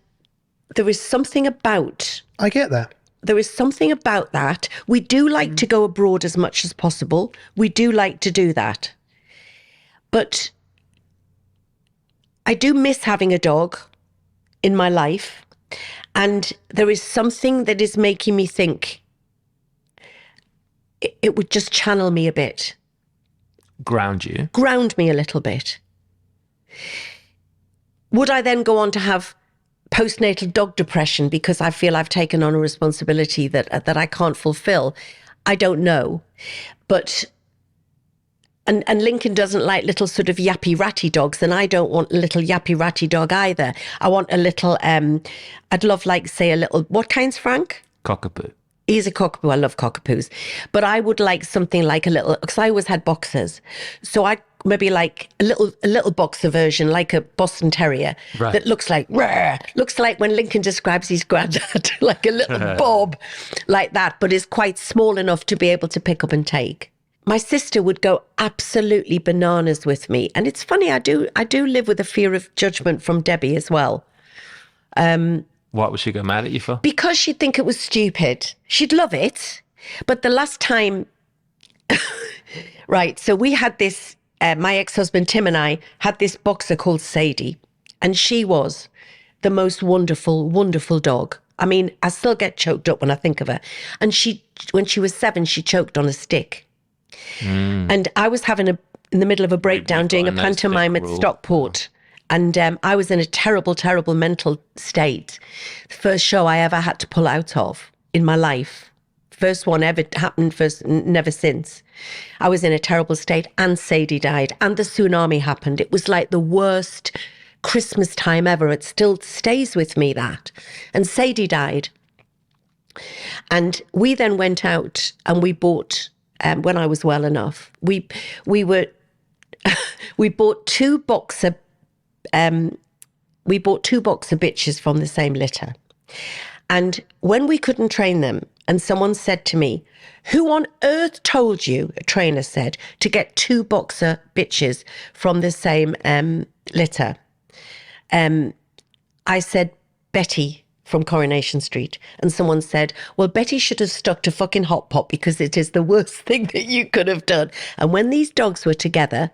there is something about... I get that. There is something about that. We do like to go abroad as much as possible. We do like to do that. But I do miss having a dog in my life. And there is something that is making me think it would just channel me a bit. Ground you? Ground me a little bit. Would I then go on to have postnatal dog depression because I feel I've taken on a responsibility that I can't fulfill? I don't know. But and Lincoln doesn't like little sort of yappy ratty dogs, and I don't want a little yappy ratty dog either. I want a little I'd love, like, say, a little, what kind's Frank? Cockapoo. He's a cockapoo. I love cockapoos. But I would like something like a little, because I always had boxers. So I'd maybe like a little boxer version, like a Boston Terrier, Right. that looks like when Lincoln describes his granddad, like a little Bob, like that, but is quite small enough to be able to pick up and take. My sister would go absolutely bananas with me, and it's funny. I do live with a fear of judgment from Debbie as well. What would she go mad at you for? Because she'd think it was stupid. She'd love it. But the last time, right, so we had this, my ex-husband Tim and I had this boxer called Sadie, and she was the most wonderful, wonderful dog. I mean, I still get choked up when I think of her. And when she was 7, she choked on a stick. And I was in the middle of a breakdown doing a pantomime at Stockport. And I was in a terrible, terrible mental state. The first show I ever had to pull out of in my life. First one ever happened, never since. I was in a terrible state, and Sadie died, and the tsunami happened. It was like the worst Christmas time ever. It still stays with me, that. And Sadie died. And we then went out and we bought, when I was well enough, we bought two boxer bitches from the same litter. And when we couldn't train them, and someone said to me, "Who on earth told you," a trainer said, "to get 2 boxer bitches from the same litter?" I said, "Betty from Coronation Street." And someone said, "Well, Betty should have stuck to fucking Hot Pot because it is the worst thing that you could have done." And when these dogs were together,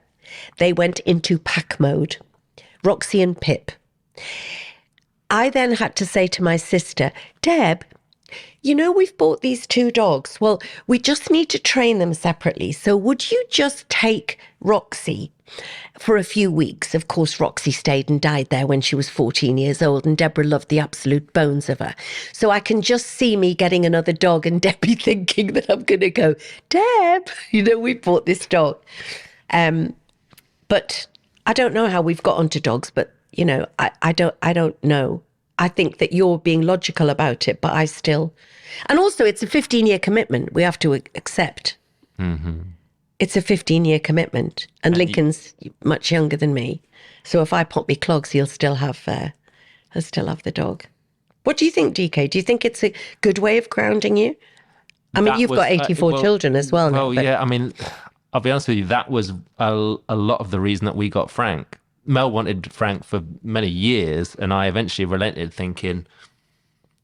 they went into pack mode. Roxy and Pip. I then had to say to my sister, "Deb, you know, we've bought these 2 dogs. Well, we just need to train them separately. So would you just take Roxy for a few weeks?" Of course, Roxy stayed and died there when she was 14 years old, and Deborah loved the absolute bones of her. So I can just see me getting another dog and Debbie thinking that I'm going to go, "Deb, you know, we bought this dog." But I don't know how we've got onto dogs, but, you know, I don't know. I think that you're being logical about it, but I still... And also, it's a 15-year commitment we have to accept. Mm-hmm. It's a 15-year commitment. And Lincoln's much younger than me. So if I pop me clogs, he'll still have the dog. What do you think, DK? Do you think it's a good way of grounding you? I mean, you've got 84 children as well. Well, now, yeah, I mean... I'll be honest with you, that was a lot of the reason that we got Frank. Mel wanted Frank for many years, and I eventually relented, thinking,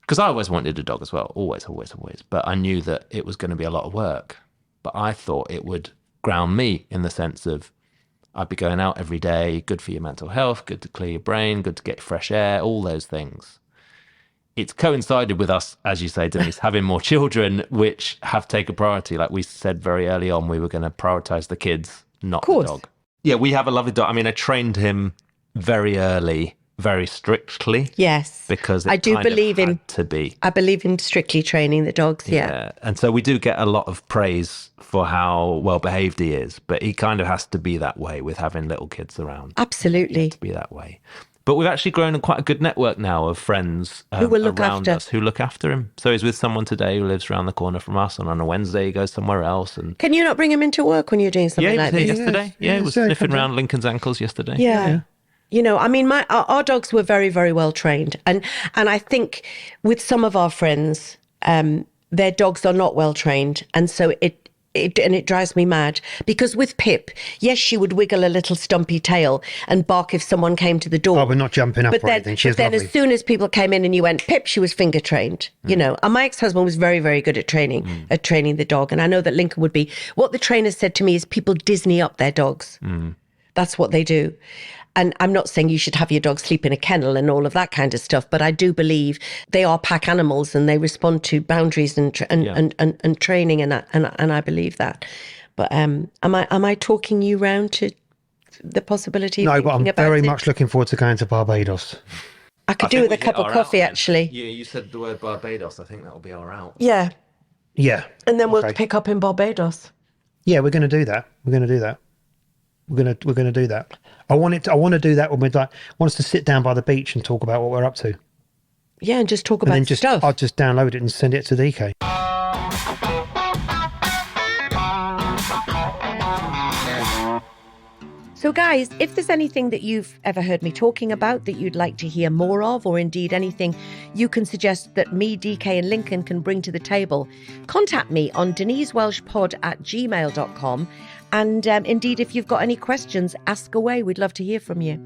because I always wanted a dog as well, always. But I knew that it was going to be a lot of work. But I thought it would ground me in the sense of I'd be going out every day, good for your mental health, good to clear your brain, good to get fresh air, all those things. It's coincided with us, as you say, Denise, having more children, which have taken priority. Like we said very early on, we were going to prioritize the kids, not the dog. Yeah, we have a lovely dog. I mean, I trained him very early, very strictly. Yes. Because it I do believe to be. I believe in strictly training the dogs, yeah. And so we do get a lot of praise for how well behaved he is, but he kind of has to be that way with having little kids around. Absolutely. To be that way. But we've actually grown quite a good network now of friends who will look around after us who look after him. So he's with someone today who lives around the corner from us, and on a Wednesday he goes somewhere else. And can you not bring him into work when you're doing something like this? Yesterday. Yeah, he was sniffing around Lincoln's ankles yesterday. Yeah. You know, I mean, our dogs were very, very well trained, and I think with some of our friends, their dogs are not well trained, and so it drives me mad, because with Pip, yes, she would wiggle a little stumpy tail and bark if someone came to the door. Oh, we're not jumping up but or then, anything. She's but then lovely. As soon as people came in and you went, Pip, she was finger trained, you know. And my ex-husband was very, very good at training the dog. And I know that Lincoln would be. What the trainer said to me is people Disney up their dogs. That's what they do. And I'm not saying you should have your dog sleep in a kennel and all of that kind of stuff, but I do believe they are pack animals and they respond to boundaries and training, and I believe that. But am I talking you round to the possibility? No, of but I'm about very it? much looking forward to going to Barbados. I could do with a cup of coffee, actually. Yeah, you said the word Barbados. I think that'll be our out. Yeah, Yeah. and then we'll pick up in Barbados. Yeah, we're going to do that. We're going to do that. We're going to do that. I want to do that when we're like, I want us to sit down by the beach and talk about what we're up to. Yeah, and just talk And about then stuff. I'll just download it and send it to DK. So guys, if there's anything that you've ever heard me talking about that you'd like to hear more of, or indeed anything you can suggest that me, DK and Lincoln can bring to the table, contact me on denisewelchpod@gmail.com. And indeed, if you've got any questions, ask away. We'd love to hear from you.